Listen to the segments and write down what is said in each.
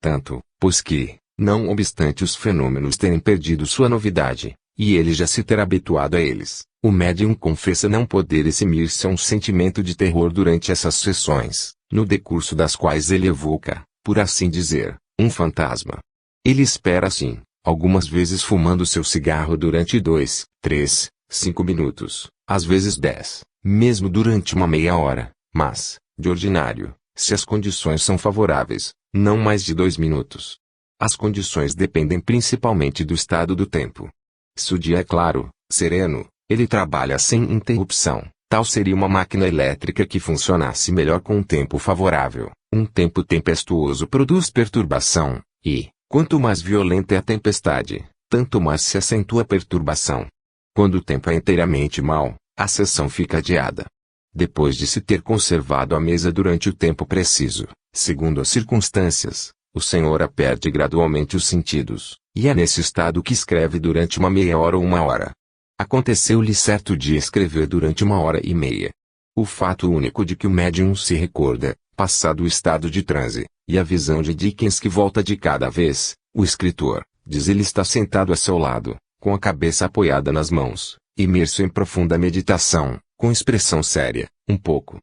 Tanto, pois que, não obstante os fenômenos terem perdido sua novidade, e ele já se ter habituado a eles, o médium confessa não poder eximir-se a um sentimento de terror durante essas sessões, no decurso das quais ele evoca, por assim dizer, um fantasma. Ele espera assim, algumas vezes fumando seu cigarro durante 2, 3, 5 minutos, às vezes 10, mesmo durante uma meia hora, mas, de ordinário, se as condições são favoráveis, não mais de 2 minutos. As condições dependem principalmente do estado do tempo. Se o dia é claro, sereno, ele trabalha sem interrupção. Tal seria uma máquina elétrica que funcionasse melhor com um tempo favorável. Um tempo tempestuoso produz perturbação, e, quanto mais violenta é a tempestade, tanto mais se acentua a perturbação. Quando o tempo é inteiramente mau, a sessão fica adiada. Depois de se ter conservado a mesa durante o tempo preciso, segundo as circunstâncias, o senhor perde gradualmente os sentidos, e é nesse estado que escreve durante uma meia hora ou uma hora. Aconteceu-lhe certo dia escrever durante 1 hora e meia. O fato único de que o médium se recorda, passado o estado de transe, e a visão de Dickens que volta de cada vez, o escritor, diz ele está sentado a seu lado, com a cabeça apoiada nas mãos, imerso em profunda meditação, com expressão séria, um pouco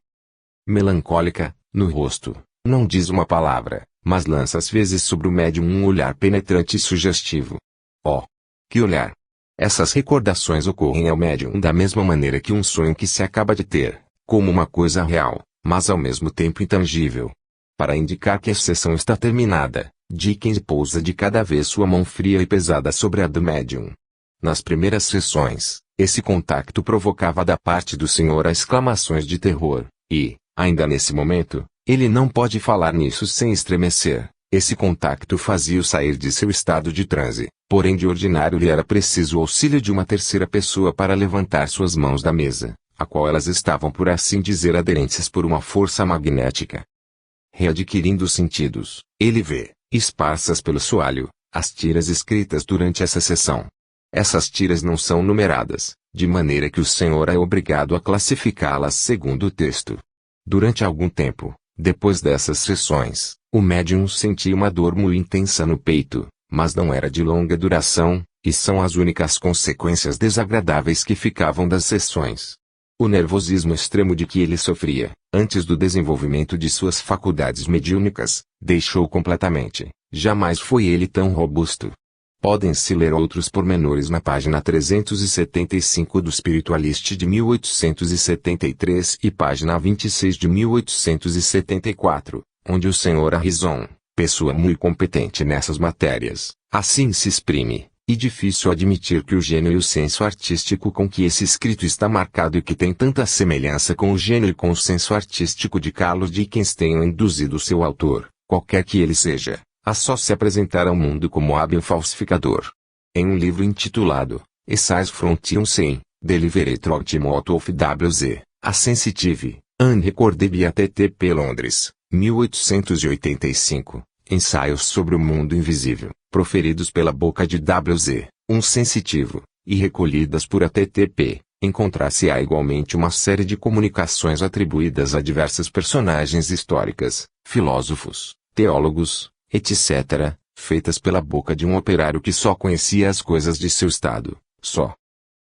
melancólica, no rosto, não diz uma palavra, mas lança às vezes sobre o médium um olhar penetrante e sugestivo. Oh! Que olhar! Essas recordações ocorrem ao médium da mesma maneira que um sonho que se acaba de ter, como uma coisa real, mas ao mesmo tempo intangível. Para indicar que a sessão está terminada, Dickens pousa de cada vez sua mão fria e pesada sobre a do médium. Nas primeiras sessões, esse contacto provocava da parte do senhor exclamações de terror, e, ainda nesse momento, ele não pode falar nisso sem estremecer. Esse contacto fazia-o sair de seu estado de transe, porém de ordinário lhe era preciso o auxílio de uma terceira pessoa para levantar suas mãos da mesa, a qual elas estavam por assim dizer aderentes por uma força magnética. Readquirindo os sentidos, ele vê, esparsas pelo soalho, as tiras escritas durante essa sessão. Essas tiras não são numeradas, de maneira que o senhor é obrigado a classificá-las segundo o texto. Durante algum tempo, depois dessas sessões, o médium sentia uma dor muito intensa no peito, mas não era de longa duração, e são as únicas consequências desagradáveis que ficavam das sessões. O nervosismo extremo de que ele sofria, antes do desenvolvimento de suas faculdades mediúnicas, deixou completamente. Jamais foi ele tão robusto. Podem-se ler outros pormenores na página 375 do Spiritualist de 1873 e página 26 de 1874, onde o Sr. Harrison, pessoa muito competente nessas matérias, assim se exprime, e difícil admitir que o gênio e o senso artístico com que esse escrito está marcado e que tem tanta semelhança com o gênio e com o senso artístico de Charles Dickens tenham induzido seu autor, qualquer que ele seja, a só se apresentar ao mundo como hábil falsificador. Em um livro intitulado Essays from Tieunsen, Delivered of Timothy of W.Z., A Sensitive, Unrecorded ttp Londres, 1885, Ensaios sobre o Mundo Invisível, proferidos pela boca de W.Z., um sensitivo, e recolhidas por ATTP, encontrar-se-á igualmente uma série de comunicações atribuídas a diversas personagens históricas, filósofos, teólogos, etc., feitas pela boca de um operário que só conhecia as coisas de seu estado, só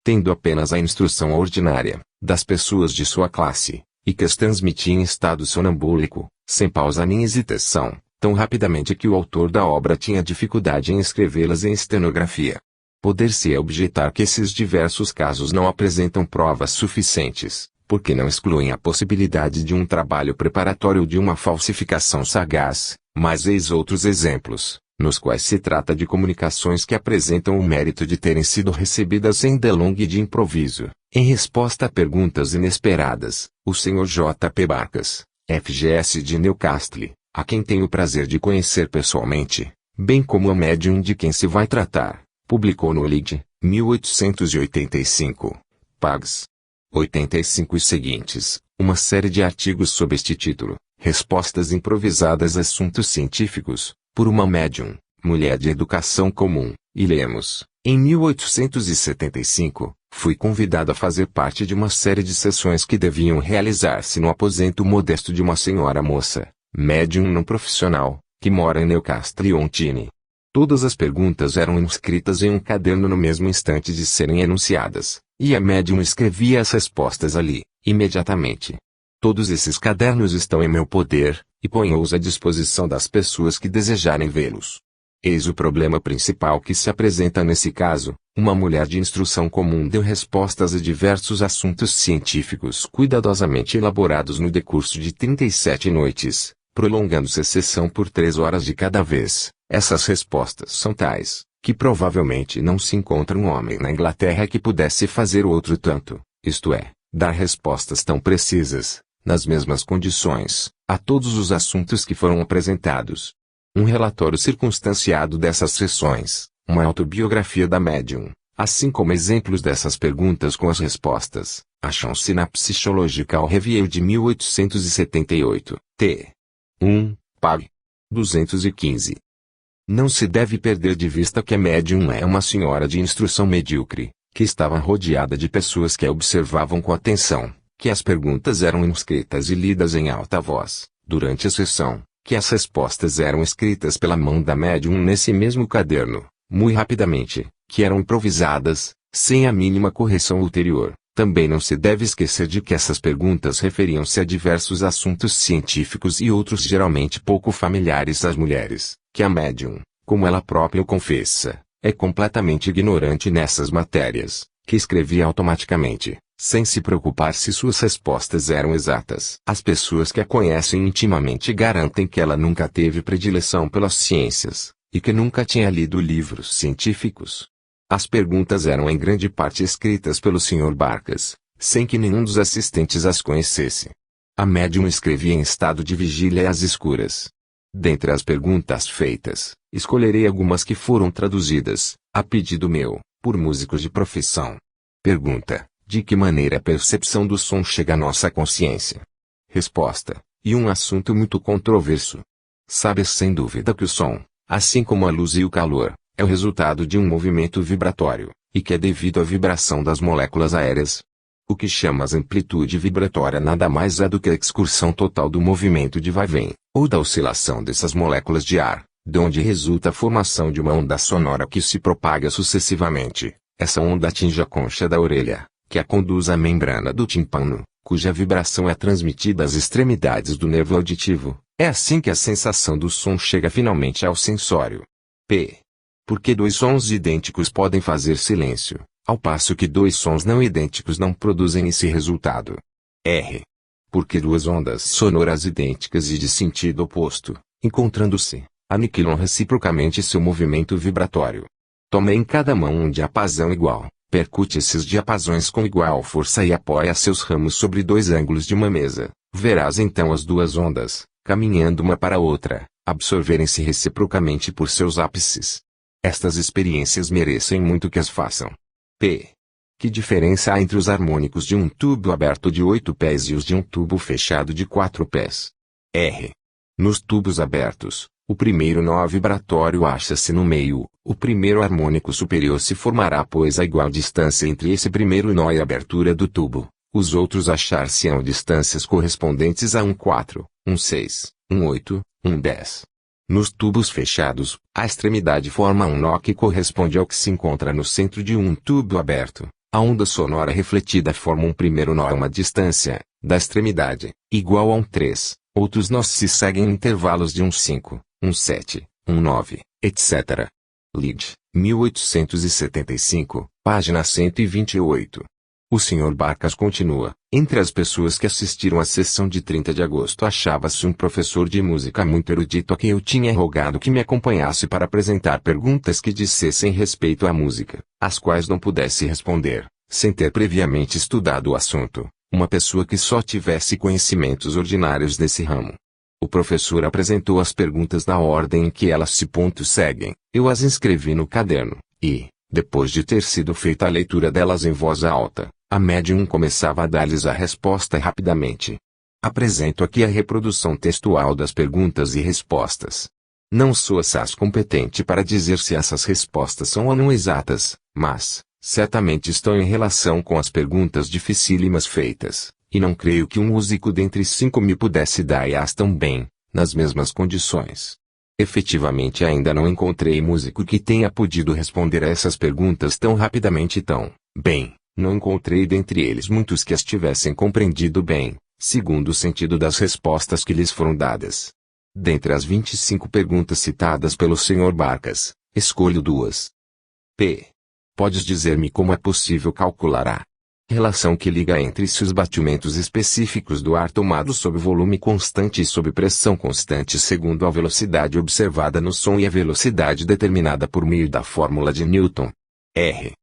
tendo apenas a instrução ordinária, das pessoas de sua classe, e que as transmitia em estado sonambúlico, sem pausa nem hesitação, tão rapidamente que o autor da obra tinha dificuldade em escrevê-las em estenografia. Poder-se-á objetar que esses diversos casos não apresentam provas suficientes, porque não excluem a possibilidade de um trabalho preparatório ou de uma falsificação sagaz, mas eis outros exemplos, nos quais se trata de comunicações que apresentam o mérito de terem sido recebidas sem delonga e de improviso, em resposta a perguntas inesperadas. O Sr. J. P. Barcas, FGS de Newcastle, a quem tenho o prazer de conhecer pessoalmente, bem como a médium de quem se vai tratar, publicou no Lid, 1885, pags. 85 e seguintes, uma série de artigos sob este título, Respostas improvisadas a assuntos científicos, por uma médium, mulher de educação comum, e lemos, em 1875, fui convidado a fazer parte de uma série de sessões que deviam realizar-se no aposento modesto de uma senhora moça, médium não profissional, que mora em Newcastle-on-Tyne. Todas as perguntas eram inscritas em um caderno no mesmo instante de serem enunciadas, e a médium escrevia as respostas ali, imediatamente. Todos esses cadernos estão em meu poder, e ponho-os à disposição das pessoas que desejarem vê-los. Eis o problema principal que se apresenta nesse caso. Uma mulher de instrução comum deu respostas a diversos assuntos científicos cuidadosamente elaborados no decurso de 37 noites, prolongando-se a sessão por 3 horas de cada vez. Essas respostas são tais, que provavelmente não se encontra um homem na Inglaterra que pudesse fazer outro tanto, isto é, dar respostas tão precisas, nas mesmas condições, a todos os assuntos que foram apresentados. Um relatório circunstanciado dessas sessões, uma autobiografia da médium, assim como exemplos dessas perguntas com as respostas, acham-se na Psychological Review de 1878, t. 1, pag. 215. Não se deve perder de vista que a médium é uma senhora de instrução medíocre, que estava rodeada de pessoas que a observavam com atenção, que as perguntas eram inscritas e lidas em alta voz, durante a sessão, que as respostas eram escritas pela mão da médium nesse mesmo caderno, muito rapidamente, que eram improvisadas, sem a mínima correção ulterior. Também não se deve esquecer de que essas perguntas referiam-se a diversos assuntos científicos e outros geralmente pouco familiares às mulheres, que a médium, como ela própria o confessa, é completamente ignorante nessas matérias, que escrevia automaticamente, sem se preocupar se suas respostas eram exatas. As pessoas que a conhecem intimamente garantem que ela nunca teve predileção pelas ciências, e que nunca tinha lido livros científicos. As perguntas eram em grande parte escritas pelo Sr. Barkas, sem que nenhum dos assistentes as conhecesse. A médium escrevia em estado de vigília às escuras. Dentre as perguntas feitas, escolherei algumas que foram traduzidas, a pedido meu, por músicos de profissão. Pergunta: de que maneira a percepção do som chega à nossa consciência? Resposta: e um assunto muito controverso. Sabes sem dúvida que o som, assim como a luz e o calor, é o resultado de um movimento vibratório, e que é devido à vibração das moléculas aéreas. O que chamas amplitude vibratória nada mais é do que a excursão total do movimento de vai-vem, ou da oscilação dessas moléculas de ar, de onde resulta a formação de uma onda sonora que se propaga sucessivamente. Essa onda atinge a concha da orelha, que a conduz à membrana do tímpano, cuja vibração é transmitida às extremidades do nervo auditivo. É assim que a sensação do som chega finalmente ao sensório. P. Porque dois sons idênticos podem fazer silêncio, ao passo que dois sons não idênticos não produzem esse resultado. R. Porque duas ondas sonoras idênticas e de sentido oposto, encontrando-se, aniquilam reciprocamente seu movimento vibratório. Toma em cada mão um diapasão igual, percute esses diapasões com igual força e apoia seus ramos sobre dois ângulos de uma mesa. Verás então as duas ondas, caminhando uma para a outra, absorverem-se reciprocamente por seus ápices. Estas experiências merecem muito que as façam. P. Que diferença há entre os harmônicos de um tubo aberto de 8 pés e os de um tubo fechado de 4 pés? R. Nos tubos abertos, o primeiro nó vibratório acha-se no meio. O primeiro harmônico superior se formará pois a igual distância entre esse primeiro nó e a abertura do tubo. Os outros achar-se-ão distâncias correspondentes a 1,4, 1,6, 1,8, 1,10. Nos tubos fechados, a extremidade forma um nó que corresponde ao que se encontra no centro de um tubo aberto. A onda sonora refletida forma um primeiro nó a uma distância, da extremidade, igual a 1,3. Outros nós se seguem em intervalos de 1,5, 1,7, 1,9, etc. Lid, 1875, página 128. O Sr. Barkas continua: entre as pessoas que assistiram à sessão de 30 de agosto achava-se um professor de música muito erudito a quem eu tinha rogado que me acompanhasse para apresentar perguntas que dissessem respeito à música, às quais não pudesse responder, sem ter previamente estudado o assunto, uma pessoa que só tivesse conhecimentos ordinários desse ramo. O professor apresentou as perguntas na ordem em que elas se seguem, eu as inscrevi no caderno, e, depois de ter sido feita a leitura delas em voz alta, a médium começava a dar-lhes a resposta rapidamente. Apresento aqui a reprodução textual das perguntas e respostas. Não sou assaz competente para dizer se essas respostas são ou não exatas, mas, certamente estão em relação com as perguntas dificílimas feitas, e não creio que um músico dentre 5 me pudesse dar-as tão bem, nas mesmas condições. Efetivamente ainda não encontrei músico que tenha podido responder a essas perguntas tão rapidamente e tão bem. Não encontrei dentre eles muitos que as tivessem compreendido bem, segundo o sentido das respostas que lhes foram dadas. Dentre as 25 perguntas citadas pelo Sr. Barkas, escolho 2. P. Podes dizer-me como é possível calcular a relação que liga entre si os batimentos específicos do ar tomado sob volume constante e sob pressão constante segundo a velocidade observada no som e a velocidade determinada por meio da fórmula de Newton? R.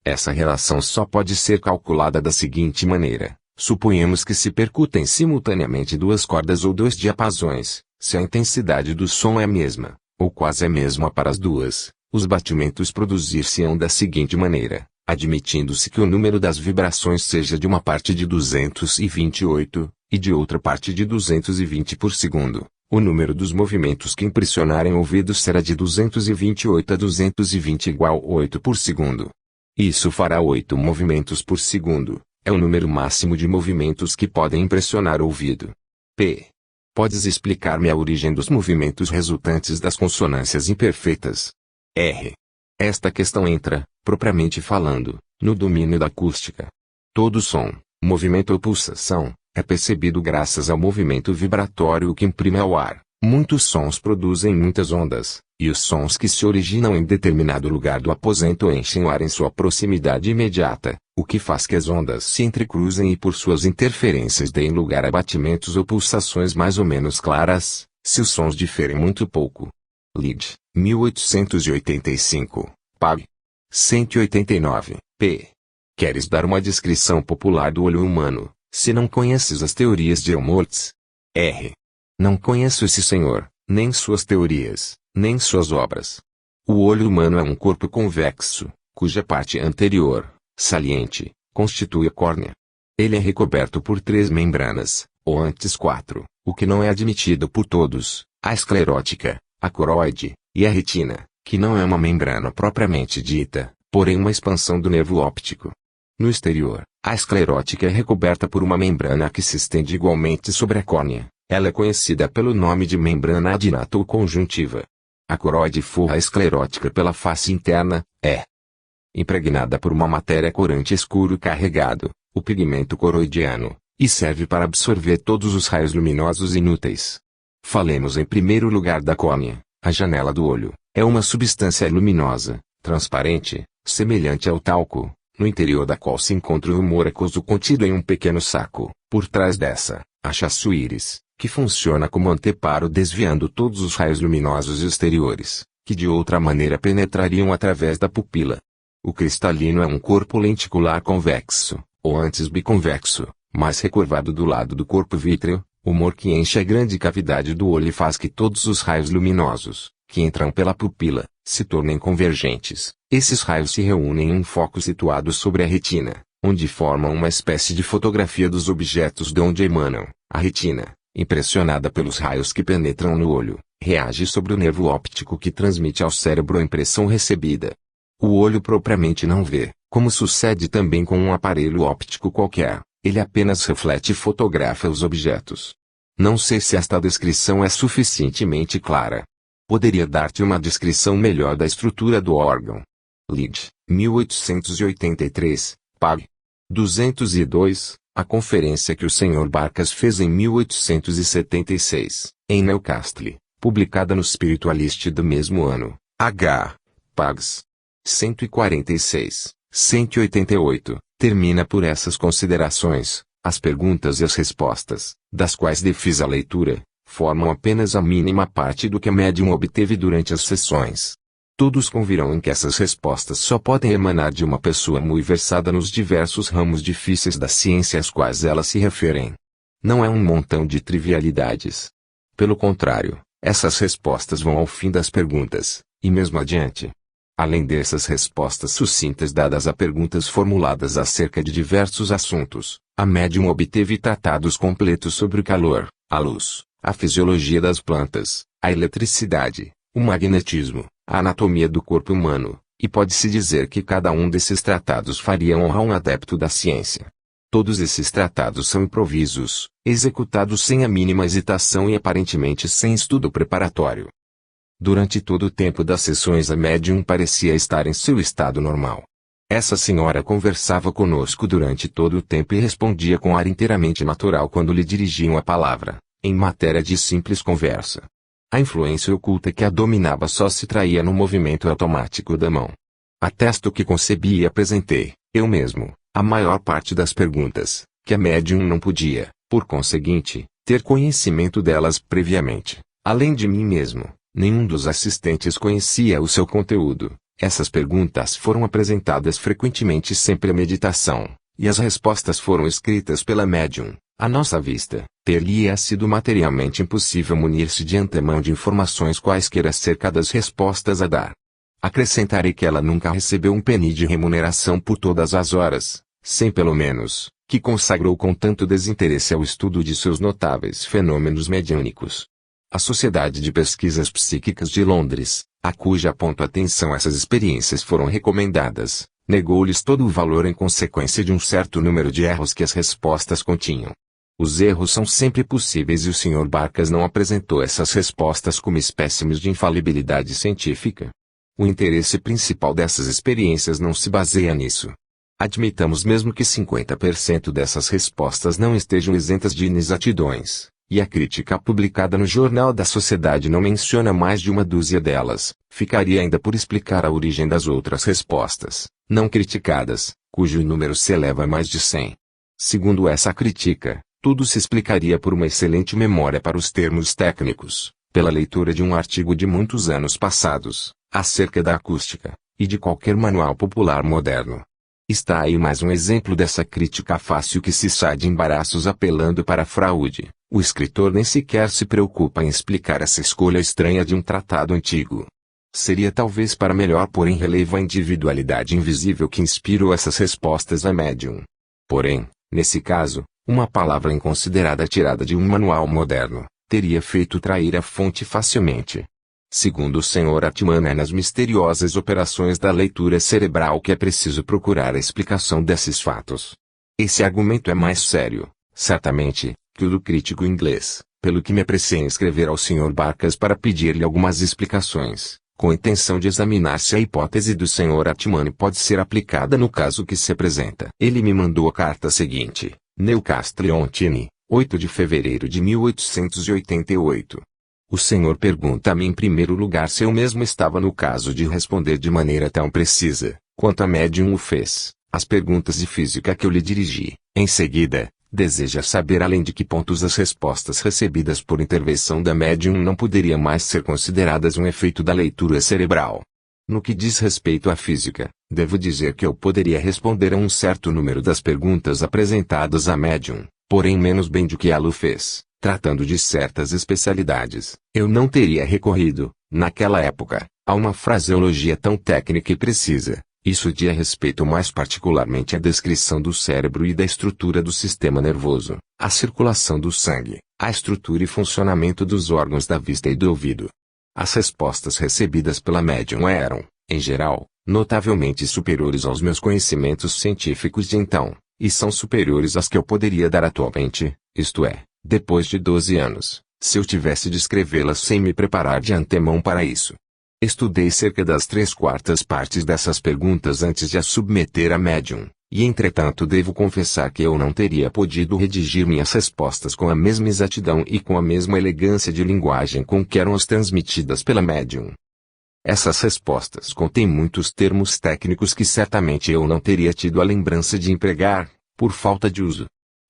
Essa relação só pode ser calculada da seguinte maneira. Suponhamos que se percutem simultaneamente duas cordas ou dois diapasões, se a intensidade do som é a mesma, ou quase a mesma para as duas, os batimentos produzir-se-ão da seguinte maneira, admitindo-se que o número das vibrações seja de uma parte de 228, e de outra parte de 220 por segundo. O número dos movimentos que impressionarem ouvidos será de 228 a 220 igual 8 por segundo. Isso fará 8 movimentos por segundo. É o número máximo de movimentos que podem impressionar o ouvido. P. Podes explicar-me a origem dos movimentos resultantes das consonâncias imperfeitas? R. Esta questão entra, propriamente falando, no domínio da acústica. Todo som, movimento ou pulsação, é percebido graças ao movimento vibratório que imprime ao ar. Muitos sons produzem muitas ondas, e os sons que se originam em determinado lugar do aposento enchem o ar em sua proximidade imediata, o que faz que as ondas se entrecruzem e por suas interferências deem lugar a batimentos ou pulsações mais ou menos claras, se os sons diferem muito pouco. Lied, 1885, Pag. 189, p. Queres dar uma descrição popular do olho humano, se não conheces as teorias de Helmholtz? R. Não conheço esse senhor, nem suas teorias, nem suas obras. O olho humano é um corpo convexo, cuja parte anterior, saliente, constitui a córnea. Ele é recoberto por 3 membranas, ou antes 4, o que não é admitido por todos, a esclerótica, a coroide, e a retina, que não é uma membrana propriamente dita, porém uma expansão do nervo óptico. No exterior, a esclerótica é recoberta por uma membrana que se estende igualmente sobre a córnea. Ela é conhecida pelo nome de membrana adinata ou conjuntiva. A coroide forra a esclerótica pela face interna, é impregnada por uma matéria corante escuro carregado, o pigmento coroidiano, e serve para absorver todos os raios luminosos inúteis. Falemos em primeiro lugar da córnea. A janela do olho é uma substância luminosa, transparente, semelhante ao talco, no interior da qual se encontra o humor aquoso contido em um pequeno saco. Por trás dessa, acha-se o íris, que funciona como anteparo desviando todos os raios luminosos exteriores, que de outra maneira penetrariam através da pupila. O cristalino é um corpo lenticular convexo, ou antes biconvexo, mais recurvado do lado do corpo vítreo, humor que enche a grande cavidade do olho e faz que todos os raios luminosos, que entram pela pupila, se tornem convergentes. Esses raios se reúnem em um foco situado sobre a retina, onde formam uma espécie de fotografia dos objetos de onde emanam. A retina, impressionada pelos raios que penetram no olho, reage sobre o nervo óptico que transmite ao cérebro a impressão recebida. O olho propriamente não vê, como sucede também com um aparelho óptico qualquer, ele apenas reflete e fotografa os objetos. Não sei se esta descrição é suficientemente clara. Poderia dar-te uma descrição melhor da estrutura do órgão. Lied, 1883, Pag. 202. A conferência que o Sr. Barkas fez em 1876, em Newcastle, publicada no Spiritualist do mesmo ano, H. Pags. 146, 188, termina por essas considerações. As perguntas e as respostas, das quais fiz a leitura, formam apenas a mínima parte do que a médium obteve durante as sessões. Todos convirão em que essas respostas só podem emanar de uma pessoa muito versada nos diversos ramos difíceis da ciência às quais elas se referem. Não é um montão de trivialidades. Pelo contrário, essas respostas vão ao fim das perguntas, e mesmo adiante. Além dessas respostas sucintas dadas a perguntas formuladas acerca de diversos assuntos, a médium obteve tratados completos sobre o calor, a luz, a fisiologia das plantas, a eletricidade, o magnetismo, a anatomia do corpo humano, e pode-se dizer que cada um desses tratados faria honra a um adepto da ciência. Todos esses tratados são improvisos, executados sem a mínima hesitação e aparentemente sem estudo preparatório. Durante todo o tempo das sessões a médium parecia estar em seu estado normal. Essa senhora conversava conosco durante todo o tempo e respondia com ar inteiramente natural quando lhe dirigiam a palavra, em matéria de simples conversa. A influência oculta que a dominava só se traía no movimento automático da mão. Atesto que concebi e apresentei, eu mesmo, a maior parte das perguntas, que a médium não podia, por conseguinte, ter conhecimento delas previamente. Além de mim mesmo, nenhum dos assistentes conhecia o seu conteúdo. Essas perguntas foram apresentadas frequentemente sem premeditação, e as respostas foram escritas pela médium. À nossa vista, ter-lhe-ia sido materialmente impossível munir-se de antemão de informações quaisquer acerca das respostas a dar. Acrescentarei que ela nunca recebeu um penny de remuneração por todas as horas, sem pelo menos, que consagrou com tanto desinteresse ao estudo de seus notáveis fenômenos mediúnicos. A Sociedade de Pesquisas Psíquicas de Londres, a cuja atenção essas experiências foram recomendadas, negou-lhes todo o valor em consequência de um certo número de erros que as respostas continham. Os erros são sempre possíveis e o Sr. Barkas não apresentou essas respostas como espécimes de infalibilidade científica. O interesse principal dessas experiências não se baseia nisso. Admitamos mesmo que 50% dessas respostas não estejam isentas de inexatidões. E a crítica publicada no Jornal da Sociedade não menciona mais de uma dúzia delas, ficaria ainda por explicar a origem das outras respostas, não criticadas, cujo número se eleva a mais de 100. Segundo essa crítica, tudo se explicaria por uma excelente memória para os termos técnicos, pela leitura de um artigo de muitos anos passados, acerca da acústica, e de qualquer manual popular moderno. Está aí mais um exemplo dessa crítica fácil que se sai de embaraços apelando para a fraude. O escritor nem sequer se preocupa em explicar essa escolha estranha de um tratado antigo. Seria talvez para melhor pôr em relevo a individualidade invisível que inspirou essas respostas à médium. Porém, nesse caso, uma palavra inconsiderada tirada de um manual moderno, teria feito trair a fonte facilmente. Segundo o Sr. Atman, é nas misteriosas operações da leitura cerebral que é preciso procurar a explicação desses fatos. Esse argumento é mais sério, certamente, que o do crítico inglês, pelo que me apressei em escrever ao Sr. Barkas para pedir-lhe algumas explicações, com a intenção de examinar se a hipótese do Sr. Atman pode ser aplicada no caso que se apresenta. Ele me mandou a carta seguinte: Newcastle on Tyne, 8 de fevereiro de 1888. O senhor pergunta-me em primeiro lugar se eu mesmo estava no caso de responder de maneira tão precisa, quanto a médium o fez, as perguntas de física que eu lhe dirigi. Em seguida, deseja saber além de que pontos as respostas recebidas por intervenção da médium não poderiam mais ser consideradas um efeito da leitura cerebral. No que diz respeito à física, devo dizer que eu poderia responder a um certo número das perguntas apresentadas à médium, porém menos bem do que ela o fez, tratando de certas especialidades. Eu não teria recorrido, naquela época, a uma fraseologia tão técnica e precisa. Isso diz respeito mais particularmente à descrição do cérebro e da estrutura do sistema nervoso, à circulação do sangue, à estrutura e funcionamento dos órgãos da vista e do ouvido. As respostas recebidas pela médium eram, em geral, notavelmente superiores aos meus conhecimentos científicos de então, e são superiores às que eu poderia dar atualmente, isto é, depois de 12 anos, se eu tivesse de escrevê-las sem me preparar de antemão para isso. Estudei cerca das 3/4 partes dessas perguntas antes de as submeter à médium, e entretanto devo confessar que eu não teria podido redigir minhas respostas com a mesma exatidão e com a mesma elegância de linguagem com que eram as transmitidas pela médium. Essas respostas contêm muitos termos técnicos que certamente eu não teria tido a lembrança de empregar, por falta de uso.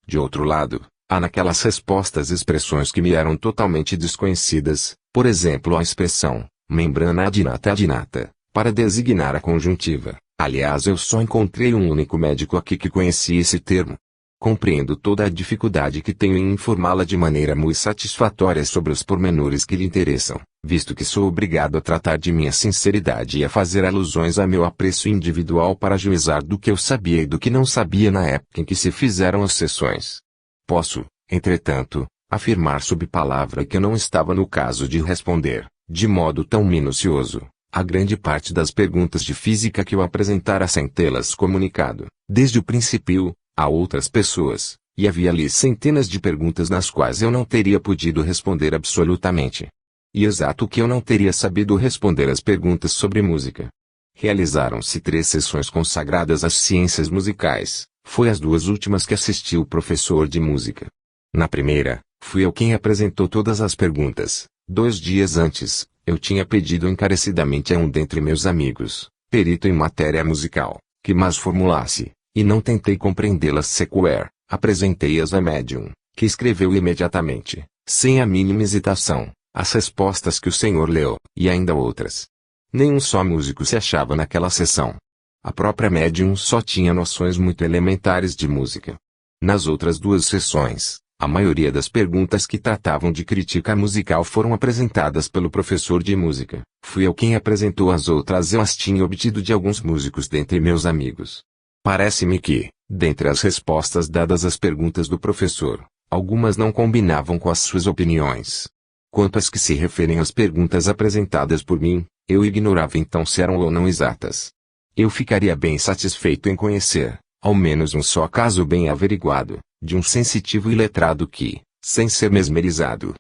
De outro lado, há naquelas respostas expressões que me eram totalmente desconhecidas, por exemplo a expressão membrana adinata, para designar a conjuntiva. Aliás, eu só encontrei um único médico aqui que conhecia esse termo. Compreendo toda a dificuldade que tenho em informá-la de maneira muito satisfatória sobre os pormenores que lhe interessam, visto que sou obrigado a tratar de minha sinceridade e a fazer alusões a meu apreço individual para juizar do que eu sabia e do que não sabia na época em que se fizeram as sessões. Posso, entretanto, afirmar sob palavra que eu não estava no caso de responder, de modo tão minucioso, a grande parte das perguntas de física que eu apresentara sem tê-las comunicado, desde o princípio, a outras pessoas, e havia ali centenas de perguntas nas quais eu não teria podido responder absolutamente. E exato que eu não teria sabido responder às perguntas sobre música. Realizaram-se 3 sessões consagradas às ciências musicais, foi as 2 últimas que assisti o professor de música. Na primeira, fui eu quem apresentou todas as perguntas. 2 dias antes, eu tinha pedido encarecidamente a um dentre meus amigos, perito em matéria musical, que mais formulasse, e não tentei compreendê-las sequer, apresentei-as a médium, que escreveu imediatamente, sem a mínima hesitação, as respostas que o senhor leu, e ainda outras. Nenhum só músico se achava naquela sessão. A própria médium só tinha noções muito elementares de música. Nas outras 2 sessões, a maioria das perguntas que tratavam de crítica musical foram apresentadas pelo professor de música. Fui eu quem apresentou as outras, eu as tinha obtido de alguns músicos dentre meus amigos. Parece-me que, dentre as respostas dadas às perguntas do professor, algumas não combinavam com as suas opiniões. Quanto às que se referem às perguntas apresentadas por mim, eu ignorava então se eram ou não exatas. Eu ficaria bem satisfeito em conhecer, ao menos um só caso bem averiguado, de um sensitivo e letrado que, sem ser mesmerizado,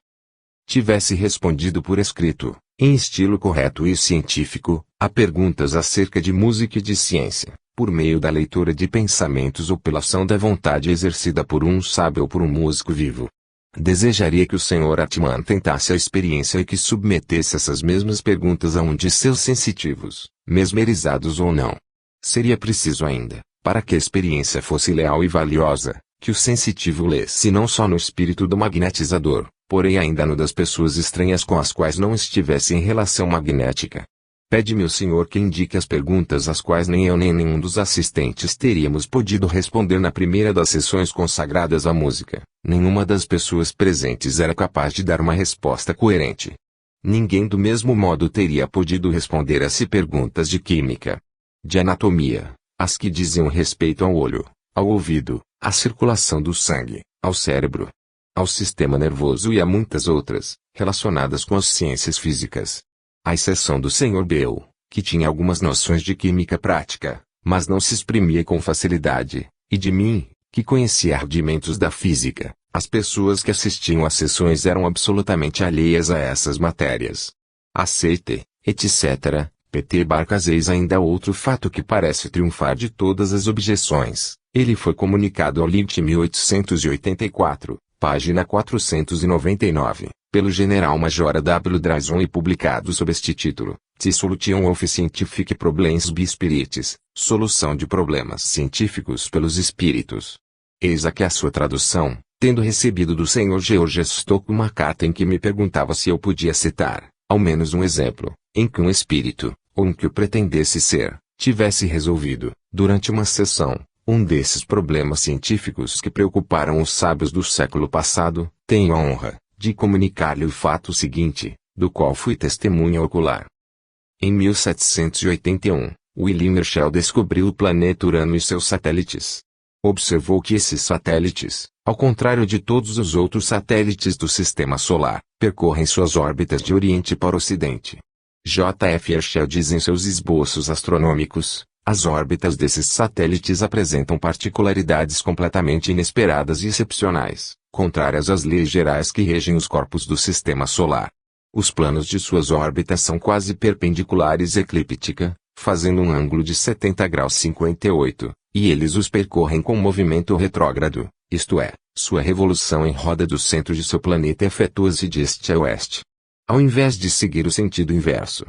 tivesse respondido por escrito, em estilo correto e científico, a perguntas acerca de música e de ciência, por meio da leitura de pensamentos ou pela ação da vontade exercida por um sábio ou por um músico vivo. Desejaria que o Sr. Atman tentasse a experiência e que submetesse essas mesmas perguntas a um de seus sensitivos, mesmerizados ou não. Seria preciso ainda, para que a experiência fosse leal e valiosa, que o sensitivo lesse não só no espírito do magnetizador, porém ainda no das pessoas estranhas com as quais não estivesse em relação magnética. Pede-me o Senhor que indique as perguntas às quais nem eu nem nenhum dos assistentes teríamos podido responder na primeira das sessões consagradas à música. Nenhuma das pessoas presentes era capaz de dar uma resposta coerente. Ninguém do mesmo modo teria podido responder a perguntas de química, de anatomia, as que diziam respeito ao olho, ao ouvido, à circulação do sangue, ao cérebro, ao sistema nervoso e a muitas outras, relacionadas com as ciências físicas. À exceção do Sr. Bell, que tinha algumas noções de química prática, mas não se exprimia com facilidade, e de mim, que conhecia rudimentos da física, as pessoas que assistiam às sessões eram absolutamente alheias a essas matérias. Aceite, etc. P.T. Barkas. Eis ainda outro fato que parece triunfar de todas as objeções. Ele foi comunicado ao Ligt 1884, página 499, pelo General-Major W. Dryson e publicado sob este título, The Solution of Scientific Problems by Spirits, Solução de Problemas Científicos pelos Espíritos. Eis aqui a sua tradução, tendo recebido do Sr. George Stock uma carta em que me perguntava se eu podia citar, ao menos um exemplo, em que um espírito, ou um que o pretendesse ser, tivesse resolvido, durante uma sessão, um desses problemas científicos que preocuparam os sábios do século passado. Tenho a honra de comunicar-lhe o fato seguinte, do qual fui testemunha ocular. Em 1781, William Herschel descobriu o planeta Urano e seus satélites. Observou que esses satélites, ao contrário de todos os outros satélites do Sistema Solar, percorrem suas órbitas de Oriente para Ocidente. J. F. Herschel diz em seus esboços astronômicos: as órbitas desses satélites apresentam particularidades completamente inesperadas e excepcionais, contrárias às leis gerais que regem os corpos do Sistema Solar. Os planos de suas órbitas são quase perpendiculares eclíptica, fazendo um ângulo de 70 graus 58, e eles os percorrem com movimento retrógrado, isto é, sua revolução em roda do centro de seu planeta efetua-se de este a oeste, ao invés de seguir o sentido inverso.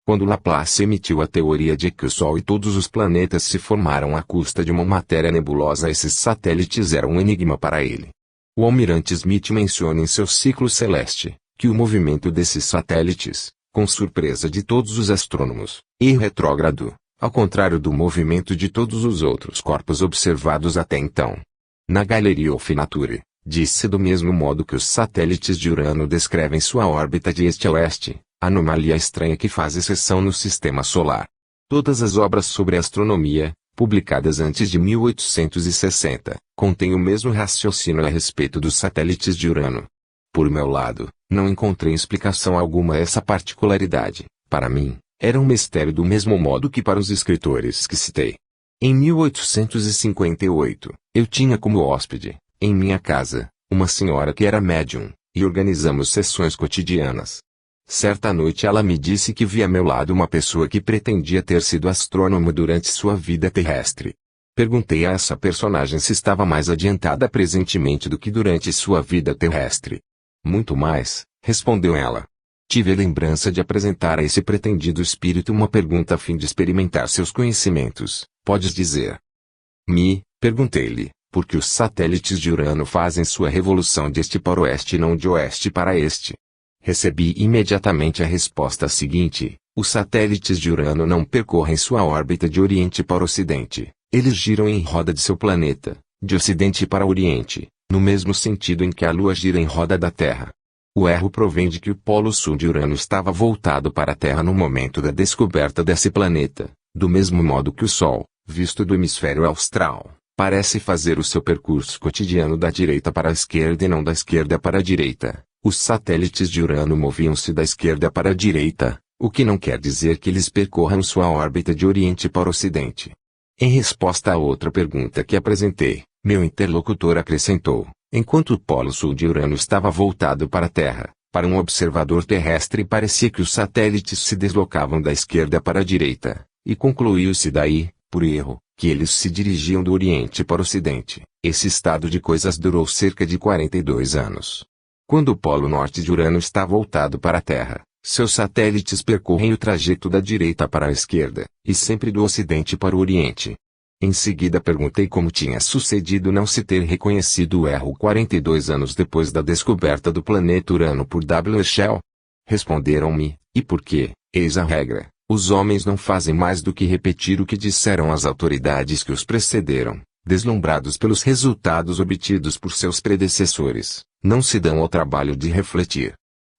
Quando Laplace emitiu a teoria de que o Sol e todos os planetas se formaram à custa de uma matéria nebulosa, esses satélites eram um enigma para ele. O almirante Smith menciona em seu ciclo celeste, que o movimento desses satélites, com surpresa de todos os astrônomos, é retrógrado, ao contrário do movimento de todos os outros corpos observados até então. Na Galeria of Nature, disse do mesmo modo que os satélites de Urano descrevem sua órbita de este a oeste, anomalia estranha que faz exceção no Sistema Solar. Todas as obras sobre astronomia, publicadas antes de 1860, contêm o mesmo raciocínio a respeito dos satélites de Urano. Por meu lado, não encontrei explicação alguma a essa particularidade. Para mim, era um mistério do mesmo modo que para os escritores que citei. Em 1858, eu tinha como hóspede, em minha casa, uma senhora que era médium, e organizamos sessões cotidianas. Certa noite ela me disse que via a meu lado uma pessoa que pretendia ter sido astrônomo durante sua vida terrestre. Perguntei a essa personagem se estava mais adiantada presentemente do que durante sua vida terrestre. Muito mais, respondeu ela. Tive a lembrança de apresentar a esse pretendido espírito uma pergunta a fim de experimentar seus conhecimentos. Podes dizer? Perguntei-lhe, por que os satélites de Urano fazem sua revolução de este para oeste e não de oeste para este? Recebi imediatamente a resposta seguinte: os satélites de Urano não percorrem sua órbita de oriente para ocidente, eles giram em roda de seu planeta, de ocidente para oriente, no mesmo sentido em que a Lua gira em roda da Terra. O erro provém de que o polo sul de Urano estava voltado para a Terra no momento da descoberta desse planeta, do mesmo modo que o Sol, visto do hemisfério austral, parece fazer o seu percurso cotidiano da direita para a esquerda e não da esquerda para a direita. Os satélites de Urano moviam-se da esquerda para a direita, o que não quer dizer que eles percorram sua órbita de oriente para o ocidente. Em resposta a outra pergunta que apresentei, meu interlocutor acrescentou: enquanto o polo sul de Urano estava voltado para a Terra, para um observador terrestre parecia que os satélites se deslocavam da esquerda para a direita, e concluiu-se daí, por erro, que eles se dirigiam do oriente para o ocidente. Esse estado de coisas durou cerca de 42 anos. Quando o polo norte de Urano está voltado para a Terra, seus satélites percorrem o trajeto da direita para a esquerda, e sempre do ocidente para o oriente. Em seguida perguntei como tinha sucedido não se ter reconhecido o erro 42 anos depois da descoberta do planeta Urano por W. Herschel. Responderam-me: e por quê? Eis a regra, os homens não fazem mais do que repetir o que disseram as autoridades que os precederam, deslumbrados pelos resultados obtidos por seus predecessores, não se dão ao trabalho de refletir.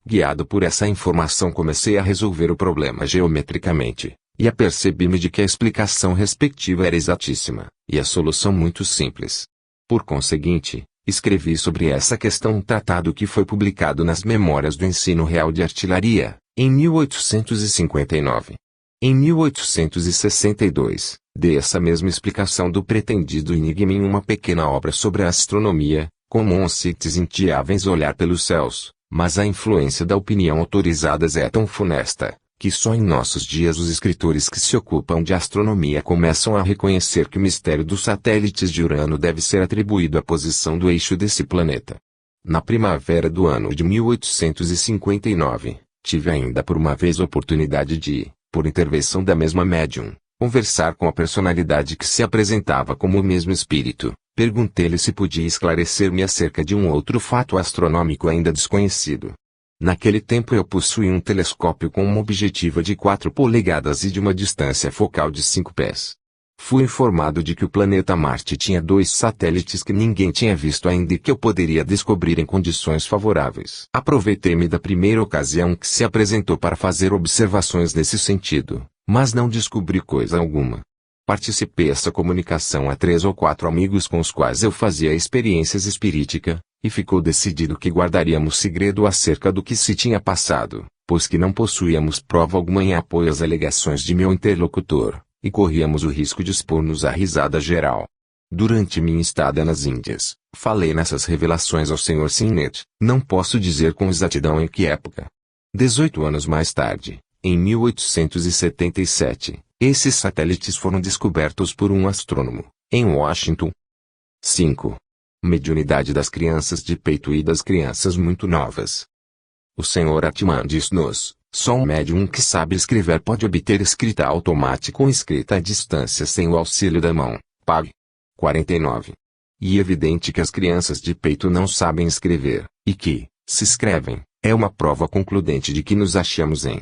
Guiado por essa informação comecei a resolver o problema geometricamente, e apercebi-me de que a explicação respectiva era exatíssima, e a solução muito simples. Por conseguinte, escrevi sobre essa questão um tratado que foi publicado nas Memórias do Ensino Real de Artilharia, em 1859. Em 1862, dei essa mesma explicação do pretendido enigma em uma pequena obra sobre a astronomia, como conceitos intiáveis olhar pelos céus, mas a influência da opinião autorizadas é tão funesta, que só em nossos dias os escritores que se ocupam de astronomia começam a reconhecer que o mistério dos satélites de Urano deve ser atribuído à posição do eixo desse planeta. Na primavera do ano de 1859, tive ainda por uma vez a oportunidade de, por intervenção da mesma médium, conversar com a personalidade que se apresentava como o mesmo espírito. Perguntei-lhe se podia esclarecer-me acerca de um outro fato astronômico ainda desconhecido. Naquele tempo eu possuía um telescópio com uma objetiva de 4 polegadas e de uma distância focal de 5 pés. Fui informado de que o planeta Marte tinha 2 satélites que ninguém tinha visto ainda e que eu poderia descobrir em condições favoráveis. Aproveitei-me da primeira ocasião que se apresentou para fazer observações nesse sentido, mas não descobri coisa alguma. Participei dessa comunicação a 3 ou 4 amigos com os quais eu fazia experiências espirítica, e ficou decidido que guardaríamos segredo acerca do que se tinha passado, pois que não possuíamos prova alguma em apoio às alegações de meu interlocutor, e corríamos o risco de expor-nos à risada geral. Durante minha estada nas Índias, falei nessas revelações ao Sr. Sinnet, não posso dizer com exatidão em que época. 18 anos mais tarde, em 1877, esses satélites foram descobertos por um astrônomo, em Washington. 5. Mediunidade das crianças de peito e das crianças muito novas. O Sr. Atman diz-nos: só um médium que sabe escrever pode obter escrita automática ou escrita à distância sem o auxílio da mão. Pag. 49. E é evidente que as crianças de peito não sabem escrever, e que, se escrevem, é uma prova concludente de que nos achamos em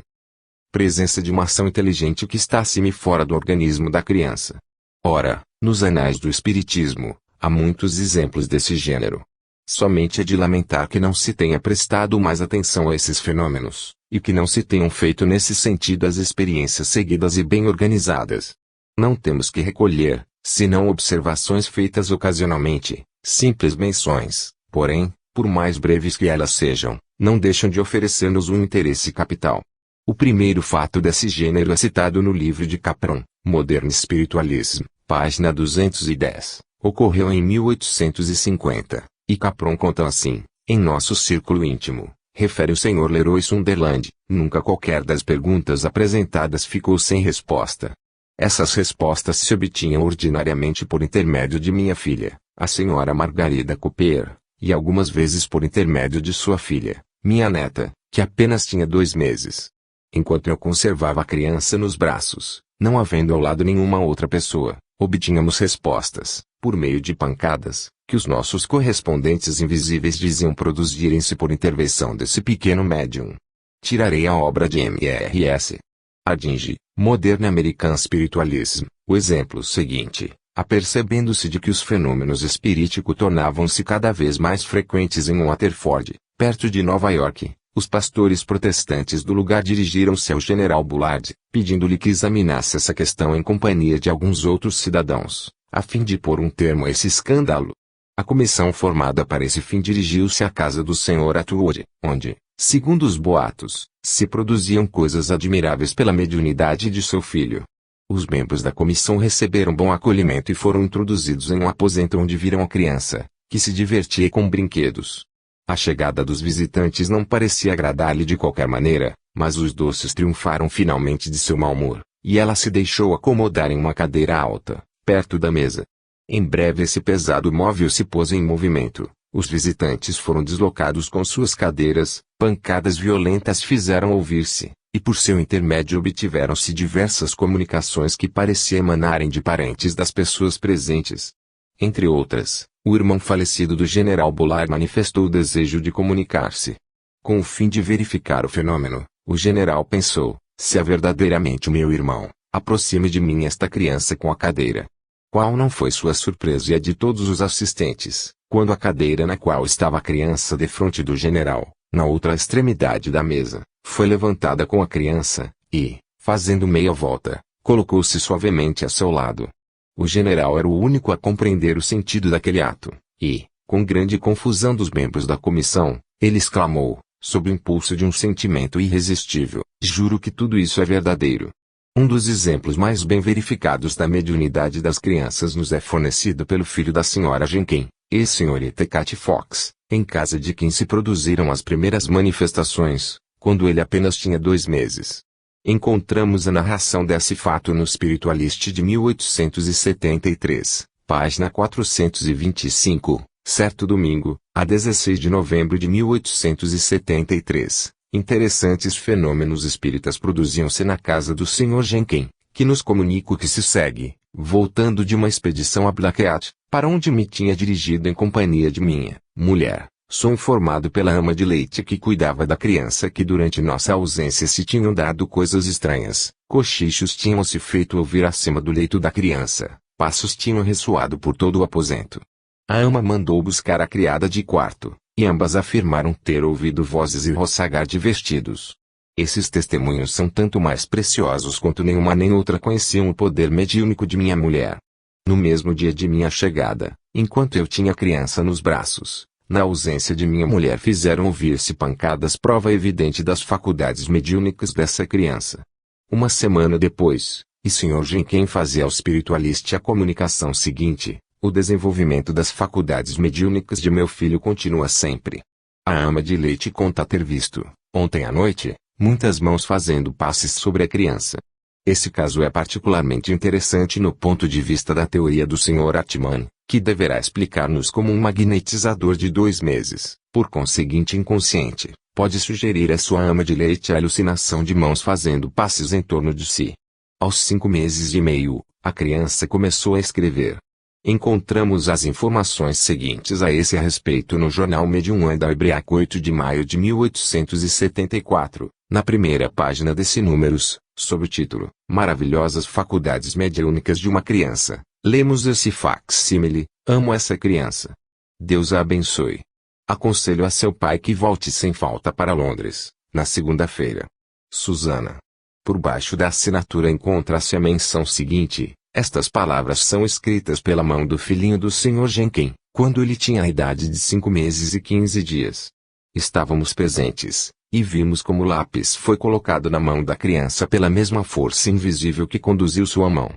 presença de uma ação inteligente que está acima e fora do organismo da criança. Ora, nos anais do Espiritismo, há muitos exemplos desse gênero. Somente é de lamentar que não se tenha prestado mais atenção a esses fenômenos, e que não se tenham feito nesse sentido as experiências seguidas e bem organizadas. Não temos que recolher, senão observações feitas ocasionalmente, simples menções, porém, por mais breves que elas sejam, não deixam de oferecer-nos um interesse capital. O primeiro fato desse gênero é citado no livro de Capron, Modern Spiritualism, página 210. Ocorreu em 1850, e Capron conta assim: em nosso círculo íntimo, refere o Sr. Leroy Sunderland, nunca qualquer das perguntas apresentadas ficou sem resposta. Essas respostas se obtinham ordinariamente por intermédio de minha filha, a Sra. Margarida Cooper, e algumas vezes por intermédio de sua filha, minha neta, que apenas tinha 2 meses. Enquanto eu conservava a criança nos braços, não havendo ao lado nenhuma outra pessoa, obtínhamos respostas, por meio de pancadas, que os nossos correspondentes invisíveis diziam produzirem-se por intervenção desse pequeno médium. Tirarei a obra de M.R.S. Adinge, Modern American Spiritualism, o exemplo seguinte, apercebendo-se de que os fenômenos espiríticos tornavam-se cada vez mais frequentes em Waterford, perto de Nova York. Os pastores protestantes do lugar dirigiram-se ao general Bullard, pedindo-lhe que examinasse essa questão em companhia de alguns outros cidadãos, a fim de pôr um termo a esse escândalo. A comissão formada para esse fim dirigiu-se à casa do Sr. Atwood, onde, segundo os boatos, se produziam coisas admiráveis pela mediunidade de seu filho. Os membros da comissão receberam bom acolhimento e foram introduzidos em um aposento onde viram a criança, que se divertia com brinquedos. A chegada dos visitantes não parecia agradar-lhe de qualquer maneira, mas os doces triunfaram finalmente de seu mau humor, e ela se deixou acomodar em uma cadeira alta, perto da mesa. Em breve esse pesado móvel se pôs em movimento, os visitantes foram deslocados com suas cadeiras, pancadas violentas fizeram ouvir-se, e por seu intermédio obtiveram-se diversas comunicações que pareciam emanarem de parentes das pessoas presentes. Entre outras, o irmão falecido do general Bullard manifestou o desejo de comunicar-se. Com o fim de verificar o fenômeno, o general pensou, se é verdadeiramente o meu irmão, aproxime de mim esta criança com a cadeira. Qual não foi sua surpresa e a de todos os assistentes, quando a cadeira na qual estava a criança defronte do general, na outra extremidade da mesa, foi levantada com a criança, e, fazendo meia volta, colocou-se suavemente a seu lado. O general era o único a compreender o sentido daquele ato, e, com grande confusão dos membros da comissão, ele exclamou, sob o impulso de um sentimento irresistível, juro que tudo isso é verdadeiro. Um dos exemplos mais bem verificados da mediunidade das crianças nos é fornecido pelo filho da Sra. Jenkins, ex-senhorita Cat Fox, em casa de quem se produziram as primeiras manifestações, quando ele apenas tinha 2 meses. Encontramos a narração desse fato no Spiritualist de 1873, página 425, certo domingo, a 16 de novembro de 1873. Interessantes fenômenos espíritas produziam-se na casa do Sr. Jenkins, que nos comunica o que se segue, voltando de uma expedição a Blackheath, para onde me tinha dirigido em companhia de minha mulher. Sou informado pela ama de leite que cuidava da criança que durante nossa ausência se tinham dado coisas estranhas, cochichos tinham se feito ouvir acima do leito da criança, passos tinham ressoado por todo o aposento. A ama mandou buscar a criada de quarto, e ambas afirmaram ter ouvido vozes e roçagar de vestidos. Esses testemunhos são tanto mais preciosos quanto nenhuma nem outra conheciam o poder mediúnico de minha mulher. No mesmo dia de minha chegada, enquanto eu tinha a criança nos braços, na ausência de minha mulher fizeram ouvir-se pancadas, prova evidente das faculdades mediúnicas dessa criança. Uma semana depois, o Sr. Jenkins fazia ao Spiritualist a comunicação seguinte: o desenvolvimento das faculdades mediúnicas de meu filho continua sempre. A ama de leite conta ter visto, ontem à noite, muitas mãos fazendo passes sobre a criança. Esse caso é particularmente interessante no ponto de vista da teoria do Sr. Atman, que deverá explicar-nos como um magnetizador de 2 meses, por conseguinte inconsciente, pode sugerir à sua ama de leite a alucinação de mãos fazendo passes em torno de si. Aos 5 meses e meio, a criança começou a escrever. Encontramos as informações seguintes a esse respeito no jornal Medium da Hebraica 8 de maio de 1874, na primeira página desse números, sob o título Maravilhosas Faculdades Mediúnicas de uma Criança. Lemos esse facsímile: amo essa criança. Deus a abençoe. Aconselho a seu pai que volte sem falta para Londres, na segunda-feira. Susana. Por baixo da assinatura encontra-se a menção seguinte: estas palavras são escritas pela mão do filhinho do Sr. Jenkins, quando ele tinha a idade de 5 meses e 15 dias. Estávamos presentes, e vimos como o lápis foi colocado na mão da criança pela mesma força invisível que conduziu sua mão.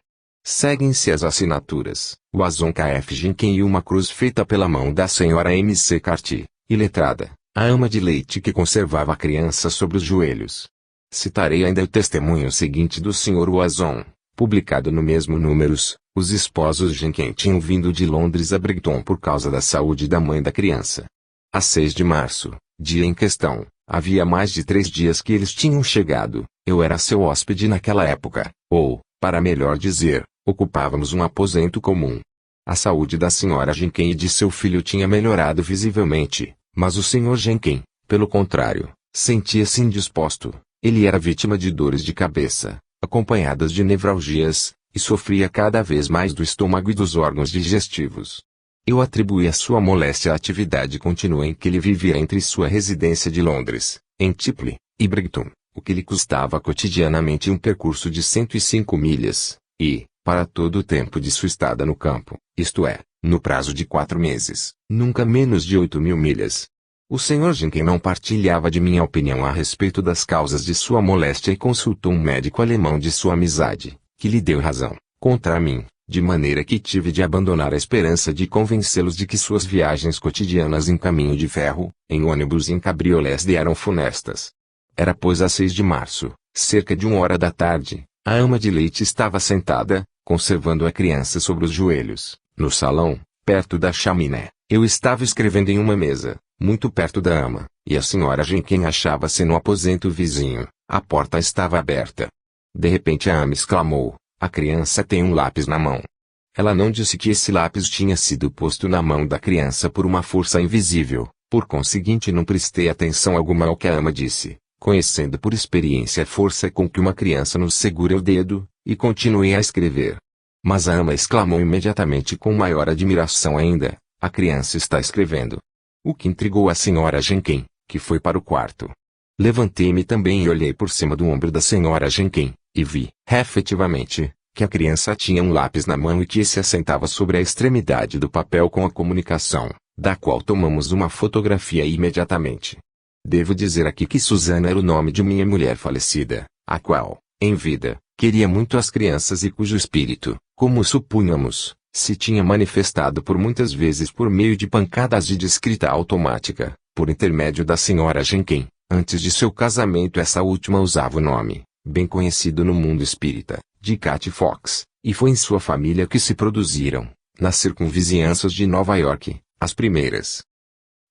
Seguem-se as assinaturas, Wazon K.F. Jenkins e uma cruz feita pela mão da Sra. M.C. Carty, iletrada, A ama de leite que conservava a criança sobre os joelhos. Citarei ainda o testemunho seguinte do Sr. Watson, publicado no mesmo Números. Os esposos Jenkins tinham vindo de Londres a Brighton por causa da saúde da mãe da criança. A 6 de março, dia em questão, havia mais de 3 dias que eles tinham chegado. Eu era seu hóspede naquela época, ou, para melhor dizer, ocupávamos um aposento comum. A saúde da Sra. Jenkins e de seu filho tinha melhorado visivelmente, mas o Sr. Jenkins, pelo contrário, sentia-se indisposto. Ele era vítima de dores de cabeça, acompanhadas de nevralgias, e sofria cada vez mais do estômago e dos órgãos digestivos. Eu atribuí a sua moléstia à atividade contínua em que ele vivia entre sua residência de Londres, em Tipley, e Brighton, o que lhe custava cotidianamente um percurso de 105 milhas, e, para todo o tempo de sua estada no campo, isto é, no prazo de 4 meses, nunca menos de 8.000 milhas. O Sr. Jenkins não partilhava de minha opinião a respeito das causas de sua moléstia e consultou um médico alemão de sua amizade, que lhe deu razão, contra mim, de maneira que tive de abandonar a esperança de convencê-los de que suas viagens cotidianas em caminho de ferro, em ônibus e em cabriolés lhe eram funestas. Era pois a 6 de março, cerca de 1 hora da tarde, a ama de leite estava sentada, conservando a criança sobre os joelhos, no salão, perto da chaminé. Eu estava escrevendo em uma mesa, muito perto da ama, e a Sra. Jenkins achava-se no aposento vizinho. A porta estava aberta. De repente a ama exclamou: "A criança tem um lápis na mão." Ela não disse que esse lápis tinha sido posto na mão da criança por uma força invisível, por conseguinte não prestei atenção alguma ao que a ama disse, conhecendo por experiência a força com que uma criança nos segura o dedo, e continuei a escrever. Mas a ama exclamou imediatamente com maior admiração ainda: "A criança está escrevendo." O que intrigou a Sra. Jenkins, que foi para o quarto. Levantei-me também e olhei por cima do ombro da Sra. Jenkins, e vi, efetivamente, que a criança tinha um lápis na mão e que se assentava sobre a extremidade do papel com a comunicação, da qual tomamos uma fotografia imediatamente. Devo dizer aqui que Susana era o nome de minha mulher falecida, a qual, em vida, queria muito as crianças e cujo espírito, como supunhamos, se tinha manifestado por muitas vezes por meio de pancadas de escrita automática, por intermédio da Sra. Jenkins. Antes de seu casamento essa última usava o nome, bem conhecido no mundo espírita, de Cat Fox, e foi em sua família que se produziram, nas circunvizinhanças de Nova York, as primeiras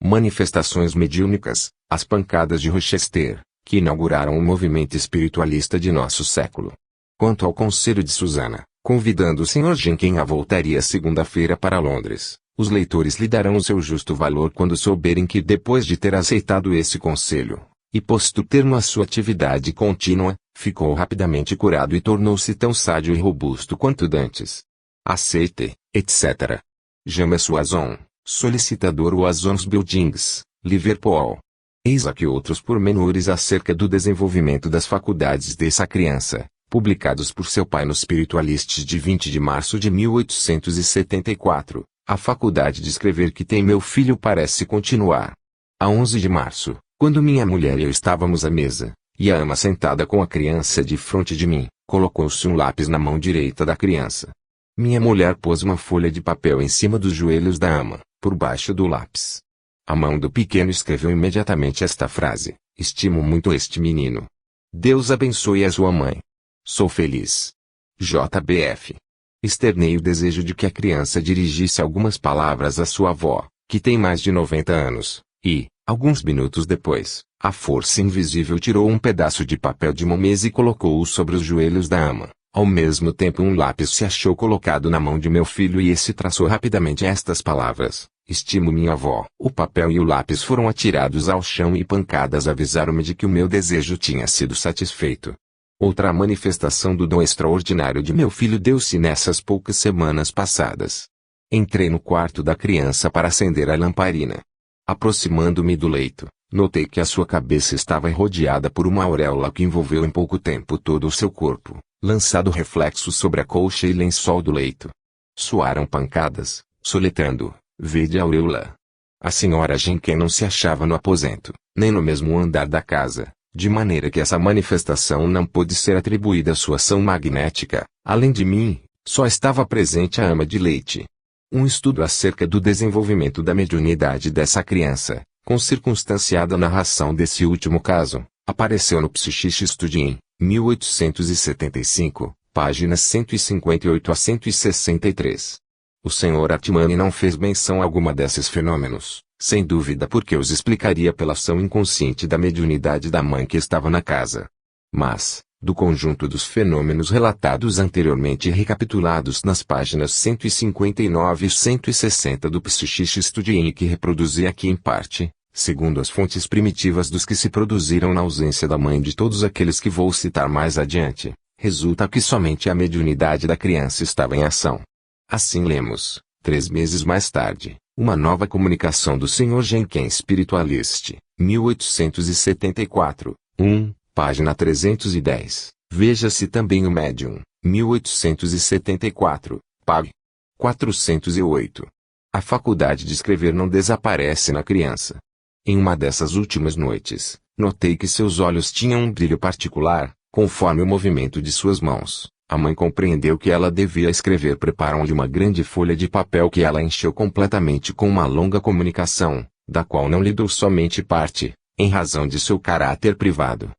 manifestações mediúnicas, as pancadas de Rochester, que inauguraram o movimento espiritualista de nosso século. Quanto ao conselho de Susana, convidando o Sr. Jenkins a voltaria segunda-feira para Londres, os leitores lhe darão o seu justo valor quando souberem que depois de ter aceitado esse conselho, e posto termo à sua atividade contínua, ficou rapidamente curado e tornou-se tão sádio e robusto quanto dantes. Aceite, etc. James Watson, solicitador Watson's Buildings, Liverpool. Eis aqui outros pormenores acerca do desenvolvimento das faculdades dessa criança, publicados por seu pai no Spiritualist de 20 de março de 1874. A faculdade de escrever que tem meu filho parece continuar. A 11 de março, quando minha mulher e eu estávamos à mesa, e a ama sentada com a criança de frente de mim, colocou-se um lápis na mão direita da criança. Minha mulher pôs uma folha de papel em cima dos joelhos da ama, por baixo do lápis. A mão do pequeno escreveu imediatamente esta frase: "Estimo muito este menino. Deus abençoe a sua mãe. Sou feliz. JBF." Externei o desejo de que a criança dirigisse algumas palavras à sua avó, que tem mais de 90 anos, e, alguns minutos depois, a força invisível tirou um pedaço de papel de uma mesa e colocou-o sobre os joelhos da ama. Ao mesmo tempo um lápis se achou colocado na mão de meu filho e esse traçou rapidamente estas palavras: "Estimo minha avó." O papel e o lápis foram atirados ao chão e pancadas avisaram-me de que o meu desejo tinha sido satisfeito. Outra manifestação do dom extraordinário de meu filho deu-se nessas poucas semanas passadas. Entrei no quarto da criança para acender a lamparina. Aproximando-me do leito, notei que a sua cabeça estava rodeada por uma auréola que envolveu em pouco tempo todo o seu corpo, lançado reflexo sobre a colcha e lençol do leito. Soaram pancadas, soletrando: "Vede a auréola." A Sra. Jenkins não se achava no aposento, nem no mesmo andar da casa, de maneira que essa manifestação não pôde ser atribuída à sua ação magnética. Além de mim, só estava presente a ama de leite. Um estudo acerca do desenvolvimento da mediunidade dessa criança, com circunstanciada narração desse último caso, apareceu no Psychic Study em 1875, páginas 158 a 163. O Sr. Atmani não fez menção alguma desses fenômenos, sem dúvida porque os explicaria pela ação inconsciente da mediunidade da mãe que estava na casa. Mas, do conjunto dos fenômenos relatados anteriormente e recapitulados nas páginas 159 e 160 do Psychic Study e que reproduzi aqui em parte, segundo as fontes primitivas dos que se produziram na ausência da mãe de todos aqueles que vou citar mais adiante, resulta que somente a mediunidade da criança estava em ação. Assim lemos, 3 meses mais tarde, uma nova comunicação do Sr. Jenkins Spiritualist, 1874, 1, página 310. Veja-se também o Medium, 1874, pág. 408. A faculdade de escrever não desaparece na criança. Em uma dessas últimas noites, notei que seus olhos tinham um brilho particular, conforme o movimento de suas mãos. A mãe compreendeu que ela devia escrever. Preparam-lhe uma grande folha de papel que ela encheu completamente com uma longa comunicação, da qual não lhe dou somente parte, em razão de seu caráter privado.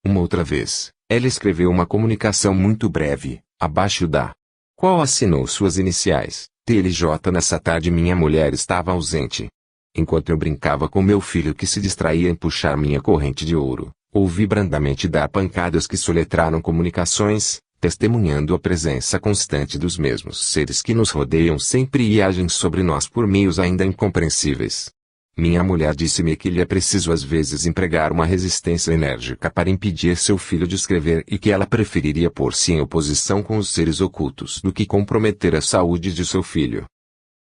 Uma outra vez, ela escreveu uma comunicação muito breve, abaixo da qual assinou suas iniciais, TLJ. Nessa tarde minha mulher estava ausente. Enquanto eu brincava com meu filho que se distraía em puxar minha corrente de ouro, ouvi brandamente dar pancadas que soletraram comunicações, testemunhando a presença constante dos mesmos seres que nos rodeiam sempre e agem sobre nós por meios ainda incompreensíveis. Minha mulher disse-me que lhe é preciso às vezes empregar uma resistência enérgica para impedir seu filho de escrever e que ela preferiria pôr-se em oposição com os seres ocultos do que comprometer a saúde de seu filho.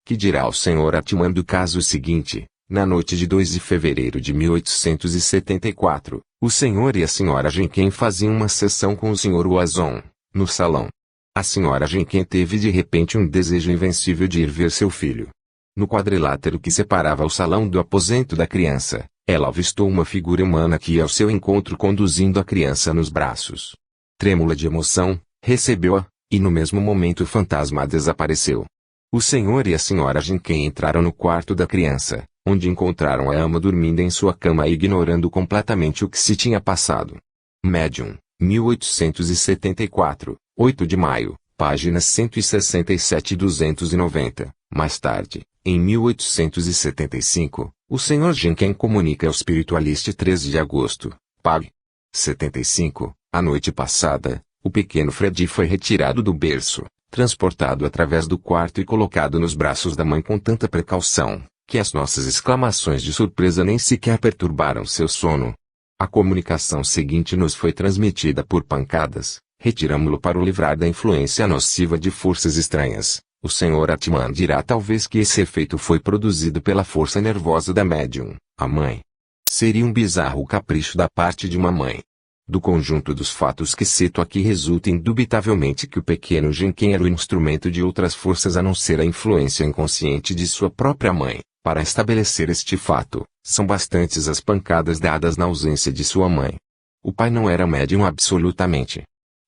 Que dirá o Sr. Atman do caso seguinte? Na noite de 2 de fevereiro de 1874, o Sr. e a Sra. Jenkins faziam uma sessão com o Sr. Watson, no salão. A Sra. Jenkins teve de repente um desejo invencível de ir ver seu filho. No quadrilátero que separava o salão do aposento da criança, ela avistou uma figura humana que ia ao seu encontro conduzindo a criança nos braços. Trêmula de emoção, recebeu-a, e no mesmo momento o fantasma desapareceu. O Sr. e a Sra. Jenkins entraram no quarto da criança, onde encontraram a ama dormindo em sua cama e ignorando completamente o que se tinha passado. Medium, 1874, 8 de maio, páginas 167 e 290. Mais tarde, em 1875, o Sr. Jenkins comunica ao Spiritualist 13 de agosto, pág. 75, a noite passada, o pequeno Fred foi retirado do berço, transportado através do quarto e colocado nos braços da mãe com tanta precaução, que as nossas exclamações de surpresa nem sequer perturbaram seu sono. A comunicação seguinte nos foi transmitida por pancadas, retiramo-lo para o livrar da influência nociva de forças estranhas. O Sr. Atman dirá talvez que esse efeito foi produzido pela força nervosa da médium, a mãe. Seria um bizarro capricho da parte de uma mãe. Do conjunto dos fatos que cito aqui resulta indubitavelmente que o pequeno Jenkins era o instrumento de outras forças a não ser a influência inconsciente de sua própria mãe. Para estabelecer este fato, são bastantes as pancadas dadas na ausência de sua mãe. O pai não era médium absolutamente.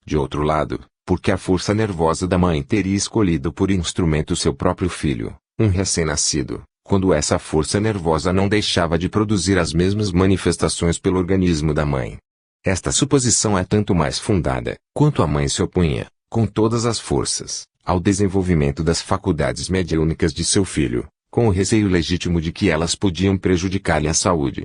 De outro lado, porque a força nervosa da mãe teria escolhido por instrumento seu próprio filho, um recém-nascido, quando essa força nervosa não deixava de produzir as mesmas manifestações pelo organismo da mãe. Esta suposição é tanto mais fundada, quanto a mãe se opunha, com todas as forças, ao desenvolvimento das faculdades mediúnicas de seu filho, com o receio legítimo de que elas podiam prejudicar-lhe a saúde.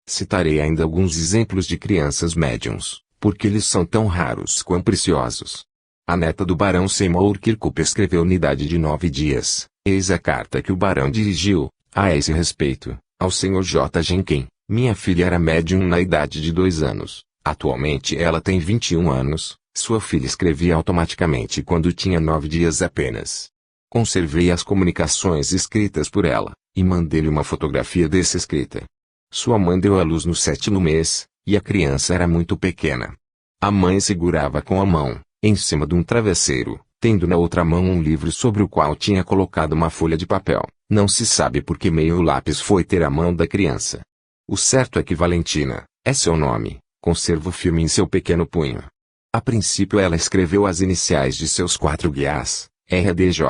Citarei ainda alguns exemplos de crianças médiums, porque eles são tão raros quão preciosos. A neta do barão Seymour Kirkup escreveu na idade de 9 dias, eis a carta que o barão dirigiu, a esse respeito, ao Sr. J. Jenkins. Minha filha era médium na idade de 2 anos, atualmente ela tem 21 anos, sua filha escrevia automaticamente quando tinha 9 dias apenas. Conservei as comunicações escritas por ela, e mandei-lhe uma fotografia dessa escrita. Sua mãe deu à luz no 7º mês, e a criança era muito pequena. A mãe segurava com a mão, em cima de um travesseiro, tendo na outra mão um livro sobre o qual tinha colocado uma folha de papel. Não se sabe por que meio o lápis foi ter a mão da criança. O certo é que Valentina, é seu nome, conserva o filme em seu pequeno punho. A princípio ela escreveu as iniciais de seus 4 guias, RDJ,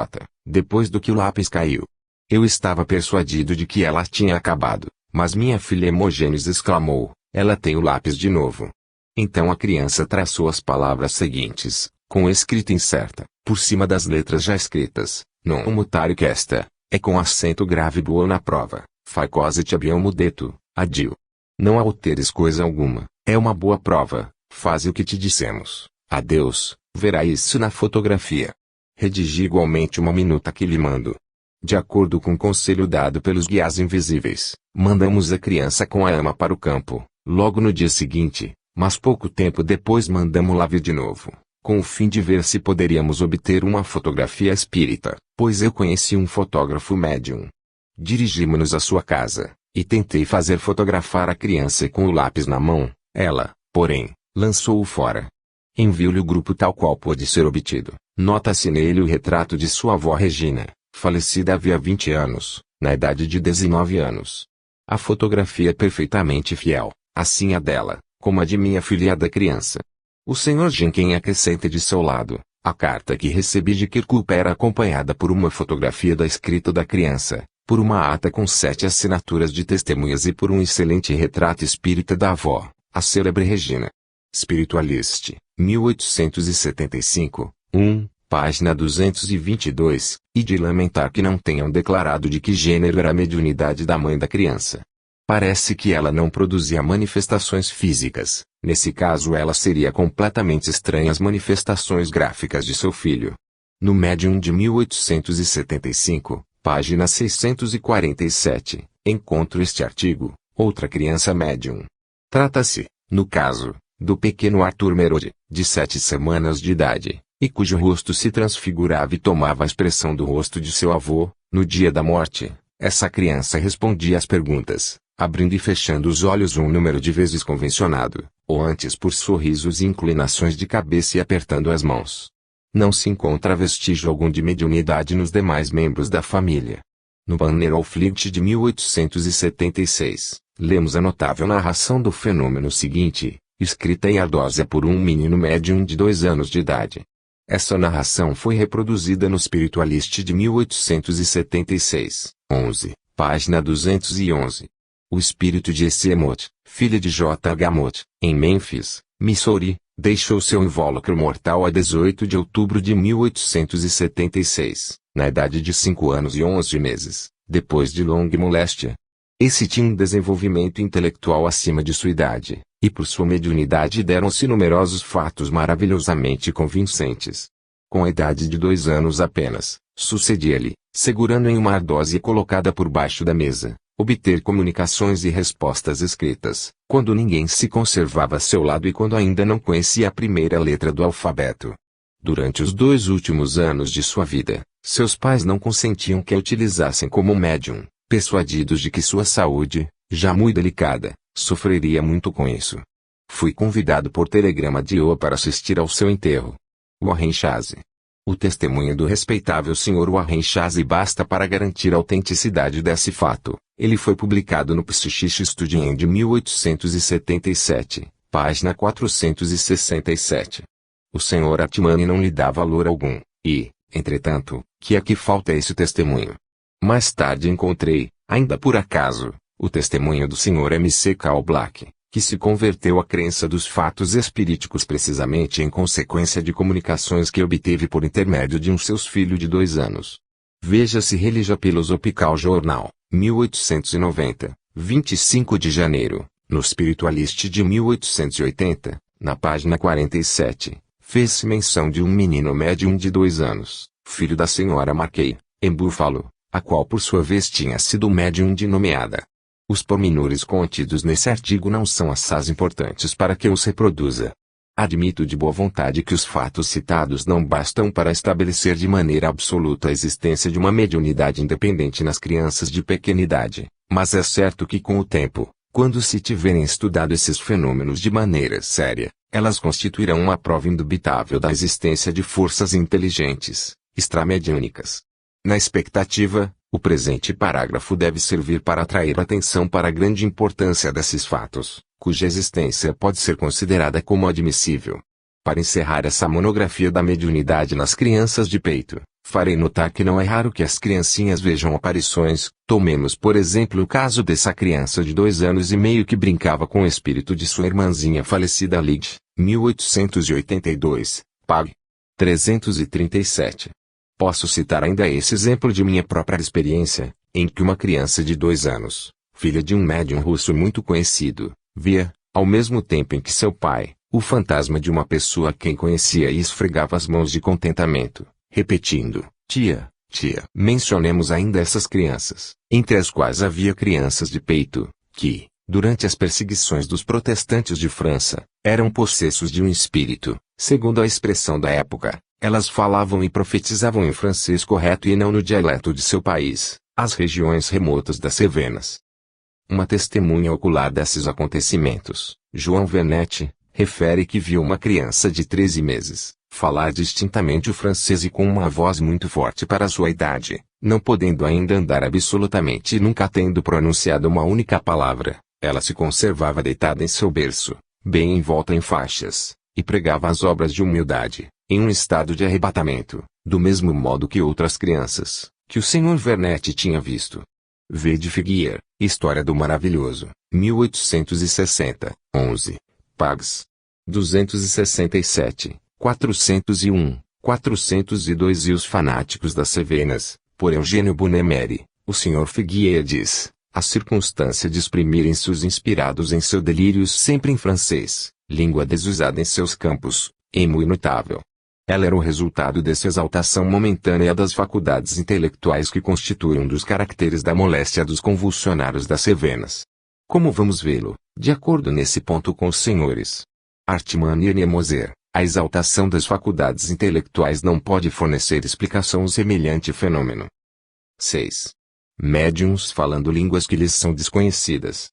depois do que o lápis caiu. Eu estava persuadido de que ela tinha acabado, Mas minha filha Hemogênesis exclamou, ela tem o lápis de novo. Então a criança traçou as palavras seguintes, com escrita incerta, por cima das letras já escritas, non mutare questa, é com acento grave do O na prova, fai cosa ti abbiamo detto, adio. Não alteres coisa alguma, é uma boa prova, faze o que te dissemos, adeus, verá isso na fotografia. Redigi igualmente uma minuta que lhe mando. De acordo com o conselho dado pelos guias invisíveis, mandamos a criança com a ama para o campo, logo no dia seguinte, mas pouco tempo depois mandamos-la vir de novo, com o fim de ver se poderíamos obter uma fotografia espírita, pois eu conheci um fotógrafo médium. Dirigimos-nos à sua casa, e tentei fazer fotografar a criança com o lápis na mão, ela, porém, lançou-o fora. Envio-lhe o grupo tal qual pôde ser obtido, nota-se nele o retrato de sua avó Regina, falecida havia 20 anos, na idade de 19 anos. A fotografia é perfeitamente fiel, assim a dela, como a de minha filha e a da criança. O Sr. Jenkins acrescenta de seu lado, a carta que recebi de Kirkup era acompanhada por uma fotografia da escrita da criança, por uma ata com 7 assinaturas de testemunhas e por um excelente retrato espírita da avó, a célebre Regina. Spiritualist, 1875, 1, página 222, e de lamentar que não tenham declarado de que gênero era a mediunidade da mãe da criança. Parece que ela não produzia manifestações físicas, nesse caso ela seria completamente estranha às manifestações gráficas de seu filho. No Médium de 1875, página 647, encontro este artigo, outra criança médium. Trata-se, no caso, do pequeno Arthur Merode, de 7 semanas de idade, e cujo rosto se transfigurava e tomava a expressão do rosto de seu avô. No dia da morte, essa criança respondia às perguntas, abrindo e fechando os olhos um número de vezes convencionado, ou antes por sorrisos e inclinações de cabeça e apertando as mãos. Não se encontra vestígio algum de mediunidade nos demais membros da família. No Banner of Light de 1876, lemos a notável narração do fenômeno seguinte, escrita em ardósia por um menino médium de 2 anos de idade. Essa narração foi reproduzida no Spiritualist de 1876, 11, página 211. O espírito de S. Emot, filha de J. H. Mott, em Memphis, Missouri, deixou seu invólucro mortal a 18 de outubro de 1876, na idade de 5 anos e 11 meses, depois de longa moléstia. Esse tinha um desenvolvimento intelectual acima de sua idade, e por sua mediunidade deram-se numerosos fatos maravilhosamente convincentes. Com a idade de 2 anos apenas, sucedia-lhe, segurando em uma ardósia colocada por baixo da mesa, obter comunicações e respostas escritas, quando ninguém se conservava a seu lado e quando ainda não conhecia a primeira letra do alfabeto. Durante os 2 últimos anos de sua vida, seus pais não consentiam que a utilizassem como médium, persuadidos de que sua saúde, já muito delicada, sofreria muito com isso. Fui convidado por telegrama de Iowa para assistir ao seu enterro. Warren Chazy. O testemunho do respeitável Sr. Warren Chazy basta para garantir a autenticidade desse fato. Ele foi publicado no Psychic Studien de 1877, página 467. O Sr. Atmani não lhe dá valor algum, e, entretanto, que aqui falta esse testemunho. Mais tarde encontrei, ainda por acaso, o testemunho do Sr. M.C. Cal Black, que se converteu à crença dos fatos espiríticos precisamente em consequência de comunicações que obteve por intermédio de um seus filhos de 2 anos. Veja-se Religion Philosophical Journal, 1890, 25 de janeiro, no Spiritualist de 1880, na página 47, fez-se menção de um menino médium de 2 anos, filho da senhora Markey, em Buffalo, a qual por sua vez tinha sido médium de nomeada. Os pormenores contidos nesse artigo não são assaz importantes para que os reproduza. Admito de boa vontade que os fatos citados não bastam para estabelecer de maneira absoluta a existência de uma mediunidade independente nas crianças de pequena idade, mas é certo que com o tempo, quando se tiverem estudado esses fenômenos de maneira séria, elas constituirão uma prova indubitável da existência de forças inteligentes, extramediúnicas. Na expectativa, o presente parágrafo deve servir para atrair atenção para a grande importância desses fatos, cuja existência pode ser considerada como admissível. Para encerrar essa monografia da mediunidade nas crianças de peito, Farei notar que não é raro que as criancinhas vejam aparições. Tomemos por exemplo o caso dessa criança de 2 anos e meio que brincava com o espírito de sua irmãzinha falecida Lyd, 1882, pág. 337. Posso citar ainda esse exemplo de minha própria experiência, em que uma criança de 2 anos, filha de um médium russo muito conhecido, via, ao mesmo tempo em que seu pai, o fantasma de uma pessoa a quem conhecia e esfregava as mãos de contentamento, repetindo, tia, tia. Mencionemos ainda essas crianças, entre as quais havia crianças de peito, que, durante as perseguições dos protestantes de França, eram possessos de um espírito, segundo a expressão da época. Elas falavam e profetizavam em francês correto e não no dialeto de seu país, as regiões remotas das Cevenas. Uma testemunha ocular desses acontecimentos, João Vernet, refere que viu uma criança de 13 meses, falar distintamente o francês e com uma voz muito forte para sua idade, não podendo ainda andar absolutamente e nunca tendo pronunciado uma única palavra. Ela se conservava deitada em seu berço, bem envolta em faixas, e pregava as obras de humildade, em um estado de arrebatamento, do mesmo modo que outras crianças, que o Sr. Vernet tinha visto. V. de Figuier, História do Maravilhoso, 1860, 11, pags. 267, 401, 402 e Os Fanáticos das Cevenas, por Eugênio Bunemeri. O Sr. Figuier diz, a circunstância de exprimirem-se os inspirados em seu delírio sempre em francês, língua desusada em seus campos, é muito notável. Ela era o resultado dessa exaltação momentânea das faculdades intelectuais que constituem um dos caracteres da moléstia dos convulsionários das Cevenas. Como vamos vê-lo, de acordo nesse ponto com os senhores Hartmann e Nemoser, a exaltação das faculdades intelectuais não pode fornecer explicação a semelhante fenômeno. 6. Médiuns falando línguas que lhes são desconhecidas.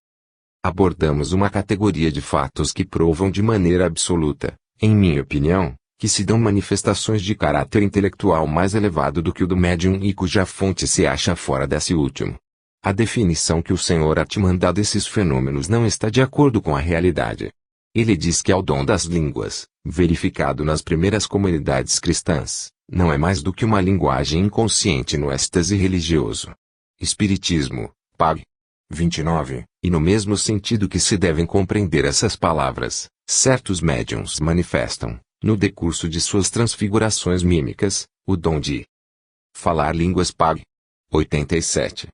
Abordamos uma categoria de fatos que provam de maneira absoluta, em minha opinião, que se dão manifestações de caráter intelectual mais elevado do que o do médium e cuja fonte se acha fora desse último. A definição que o Sr. Hartmann dá desses fenômenos não está de acordo com a realidade. Ele diz que é o dom das línguas, verificado nas primeiras comunidades cristãs, não é mais do que uma linguagem inconsciente no êxtase religioso. Espiritismo, pág. 29, e no mesmo sentido que se devem compreender essas palavras, certos médiuns manifestam, no decurso de suas transfigurações mímicas, o dom de falar línguas, pág. 87.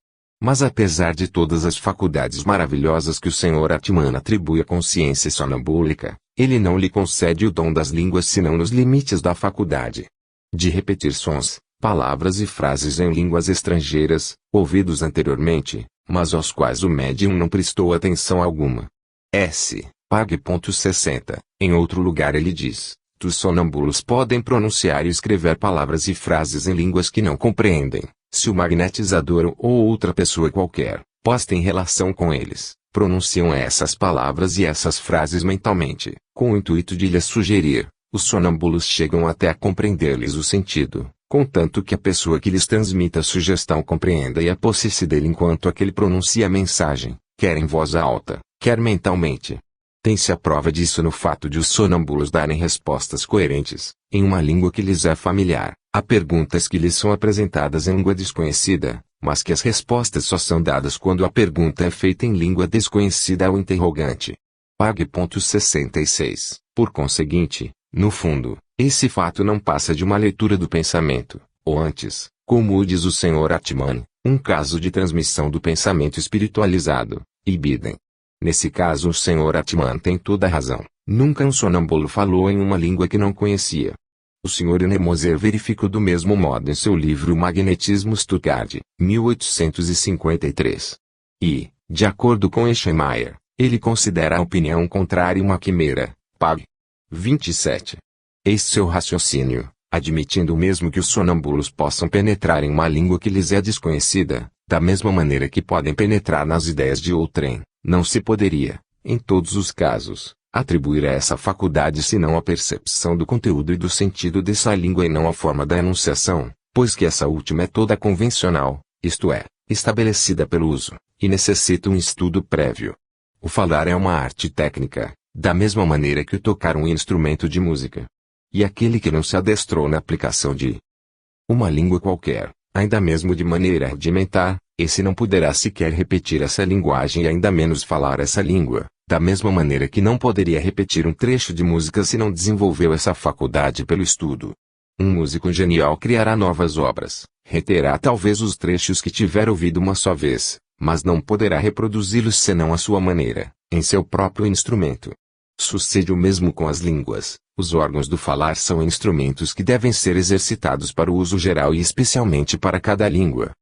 Mas apesar de todas as faculdades maravilhosas que o Sr. Hartmann atribui à consciência sonambúlica, ele não lhe concede o dom das línguas senão nos limites da faculdade de repetir sons, palavras e frases em línguas estrangeiras, ouvidos anteriormente, mas aos quais o médium não prestou atenção alguma. S. Pág. 60. Em outro lugar ele diz, os sonâmbulos podem pronunciar e escrever palavras e frases em línguas que não compreendem. Se o magnetizador ou outra pessoa qualquer, posta em relação com eles, pronunciam essas palavras e essas frases mentalmente, com o intuito de lhes sugerir, os sonâmbulos chegam até a compreender-lhes o sentido, contanto que a pessoa que lhes transmite a sugestão compreenda e aposse-se dele enquanto aquele pronuncia a mensagem, quer em voz alta, quer mentalmente. Tem-se a prova disso no fato de os sonâmbulos darem respostas coerentes, em uma língua que lhes é familiar, a perguntas que lhes são apresentadas em língua desconhecida, mas que as respostas só são dadas quando a pergunta é feita em língua desconhecida ao interrogante. Pág. 66. Por conseguinte, no fundo, esse fato não passa de uma leitura do pensamento, ou antes, como diz o Sr. Hartmann, um caso de transmissão do pensamento espiritualizado, ibidem. Nesse caso o Sr. Hartmann tem toda a razão. Nunca um sonâmbulo falou em uma língua que não conhecia. O Sr. Nemoser verificou do mesmo modo em seu livro Magnetismo Stuttgart, 1853. E, de acordo com Eschenmayer, ele considera a opinião contrária uma quimera. Pág. 27. Eis seu raciocínio, admitindo mesmo que os sonâmbulos possam penetrar em uma língua que lhes é desconhecida, da mesma maneira que podem penetrar nas ideias de outrem. Não se poderia, em todos os casos, atribuir a essa faculdade senão a percepção do conteúdo e do sentido dessa língua e não a forma da enunciação, pois que essa última é toda convencional, isto é, estabelecida pelo uso, e necessita um estudo prévio. O falar é uma arte técnica, da mesma maneira que o tocar um instrumento de música. E aquele que não se adestrou na aplicação de Uma língua qualquer, ainda mesmo de maneira rudimentar, esse não poderá sequer repetir essa linguagem e ainda menos falar essa língua, da mesma maneira que não poderia repetir um trecho de música se não desenvolveu essa faculdade pelo estudo. Um músico genial criará novas obras, reterá talvez os trechos que tiver ouvido uma só vez, mas não poderá reproduzi-los senão à sua maneira, em seu próprio instrumento. Sucede o mesmo com as línguas. Os órgãos do falar são instrumentos que devem ser exercitados para o uso geral e especialmente para cada língua.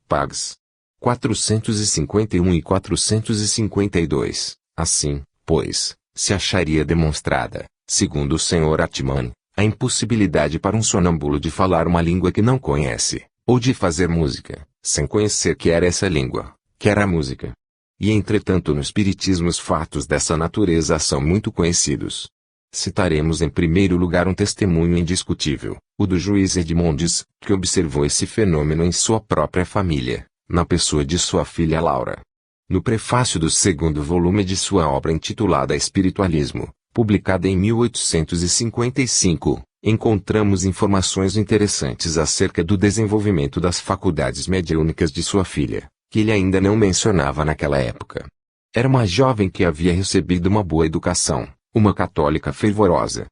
Pags 451 e 452. Assim, pois, se acharia demonstrada, segundo o Sr. Atman, a impossibilidade para um sonâmbulo de falar uma língua que não conhece, ou de fazer música, sem conhecer quer essa língua, quer a música. E entretanto no espiritismo os fatos dessa natureza são muito conhecidos. Citaremos em primeiro lugar um testemunho indiscutível, o do juiz Edmondes, que observou esse fenômeno em sua própria família, na pessoa de sua filha Laura. No prefácio do segundo volume de sua obra intitulada Espiritualismo, publicada em 1855, encontramos informações interessantes acerca do desenvolvimento das faculdades mediúnicas de sua filha, que ele ainda não mencionava naquela época. Era uma jovem que havia recebido uma boa educação, uma católica fervorosa.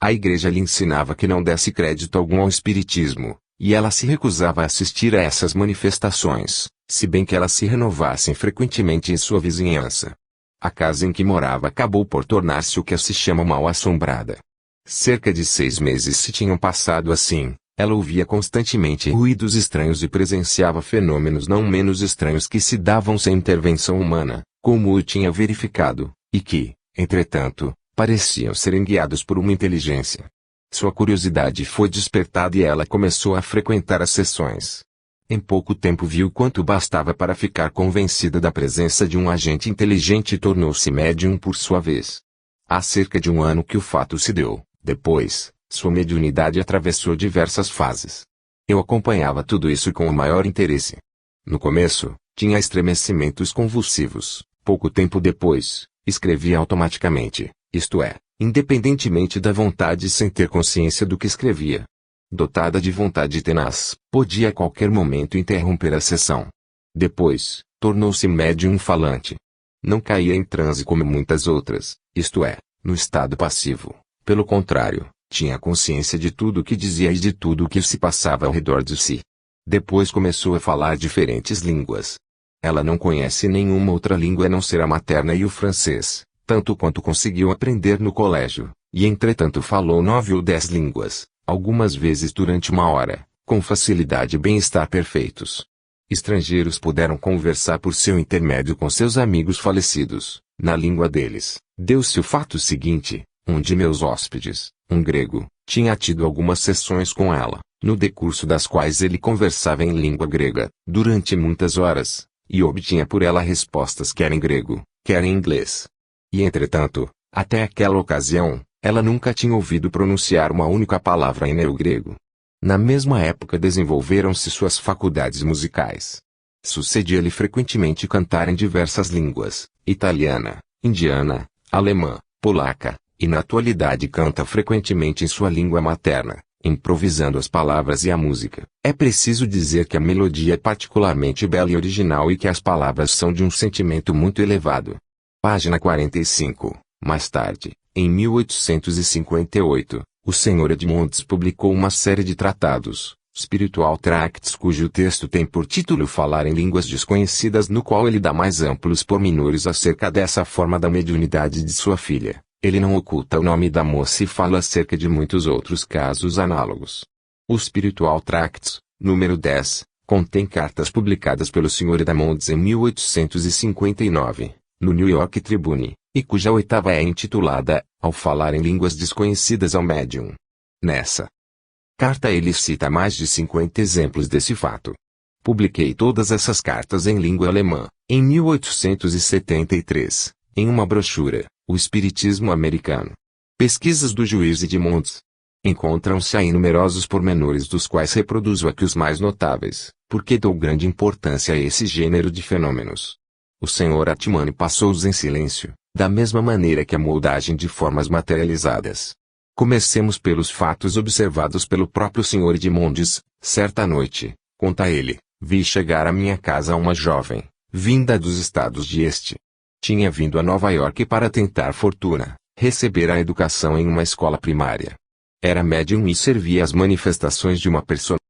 A igreja lhe ensinava que não desse crédito algum ao espiritismo, e ela se recusava a assistir a essas manifestações, se bem que elas se renovassem frequentemente em sua vizinhança. A casa em que morava acabou por tornar-se o que se chama mal-assombrada. Cerca de 6 meses se tinham passado assim, ela ouvia constantemente ruídos estranhos e presenciava fenômenos não menos estranhos que se davam sem intervenção humana, como o tinha verificado, e que, entretanto, pareciam serem guiados por uma inteligência. Sua curiosidade foi despertada e ela começou a frequentar as sessões. Em pouco tempo viu quanto bastava para ficar convencida da presença de um agente inteligente e tornou-se médium por sua vez. Há cerca de 1 ano que o fato se deu. Depois, sua mediunidade atravessou diversas fases. Eu acompanhava tudo isso com o maior interesse. No começo, tinha estremecimentos convulsivos. Pouco tempo depois, escrevia automaticamente, isto é, independentemente da vontade sem ter consciência do que escrevia. Dotada de vontade tenaz, podia a qualquer momento interromper a sessão. Depois, tornou-se médium falante. Não caía em transe como muitas outras, isto é, no estado passivo. Pelo contrário, tinha consciência de tudo o que dizia e de tudo o que se passava ao redor de si. Depois começou a falar diferentes línguas. Ela não conhece nenhuma outra língua a não ser a materna e o francês, tanto quanto conseguiu aprender no colégio, e entretanto falou 9 ou 10 línguas, algumas vezes durante 1 hora, com facilidade e bem-estar perfeitos. Estrangeiros puderam conversar por seu intermédio com seus amigos falecidos, na língua deles. Deu-se o fato seguinte: um de meus hóspedes, um grego, tinha tido algumas sessões com ela, no decurso das quais ele conversava em língua grega, durante muitas horas, e obtinha por ela respostas quer em grego, quer em inglês. E entretanto, até aquela ocasião, ela nunca tinha ouvido pronunciar uma única palavra em neogrego. Na mesma época desenvolveram-se suas faculdades musicais. Sucedia-lhe frequentemente cantar em diversas línguas, italiana, indiana, alemã, polaca, e na atualidade canta frequentemente em sua língua materna, improvisando as palavras e a música. É preciso dizer que a melodia é particularmente bela e original e que as palavras são de um sentimento muito elevado. Página 45. Mais tarde, em 1858, o Sr. Edmondes publicou uma série de tratados, Spiritual Tracts, cujo texto tem por título Falar em Línguas Desconhecidas, no qual ele dá mais amplos pormenores acerca dessa forma da mediunidade de sua filha. Ele não oculta o nome da moça e fala acerca de muitos outros casos análogos. O Spiritual Tracts, número 10, contém cartas publicadas pelo Sr. Edmondes em 1859, no New York Tribune, e cuja 8ª é intitulada, Ao Falar em Línguas Desconhecidas ao Médium. Nessa carta ele cita mais de 50 exemplos desse fato. Publiquei todas essas cartas em língua alemã, em 1873, em uma brochura, O Espiritismo Americano. Pesquisas do juiz Edmondes. Encontram-se aí numerosos pormenores dos quais reproduzo aqui os mais notáveis, porque dou grande importância a esse gênero de fenômenos. O Sr. Atman passou-os em silêncio, da mesma maneira que a moldagem de formas materializadas. Comecemos pelos fatos observados pelo próprio Sr. Edmondes. Certa noite, conta ele, vi chegar à minha casa uma jovem, vinda dos estados de Este. Tinha vindo a Nova York para tentar fortuna, receber a educação em uma escola primária. Era médium e servia às manifestações de uma personagem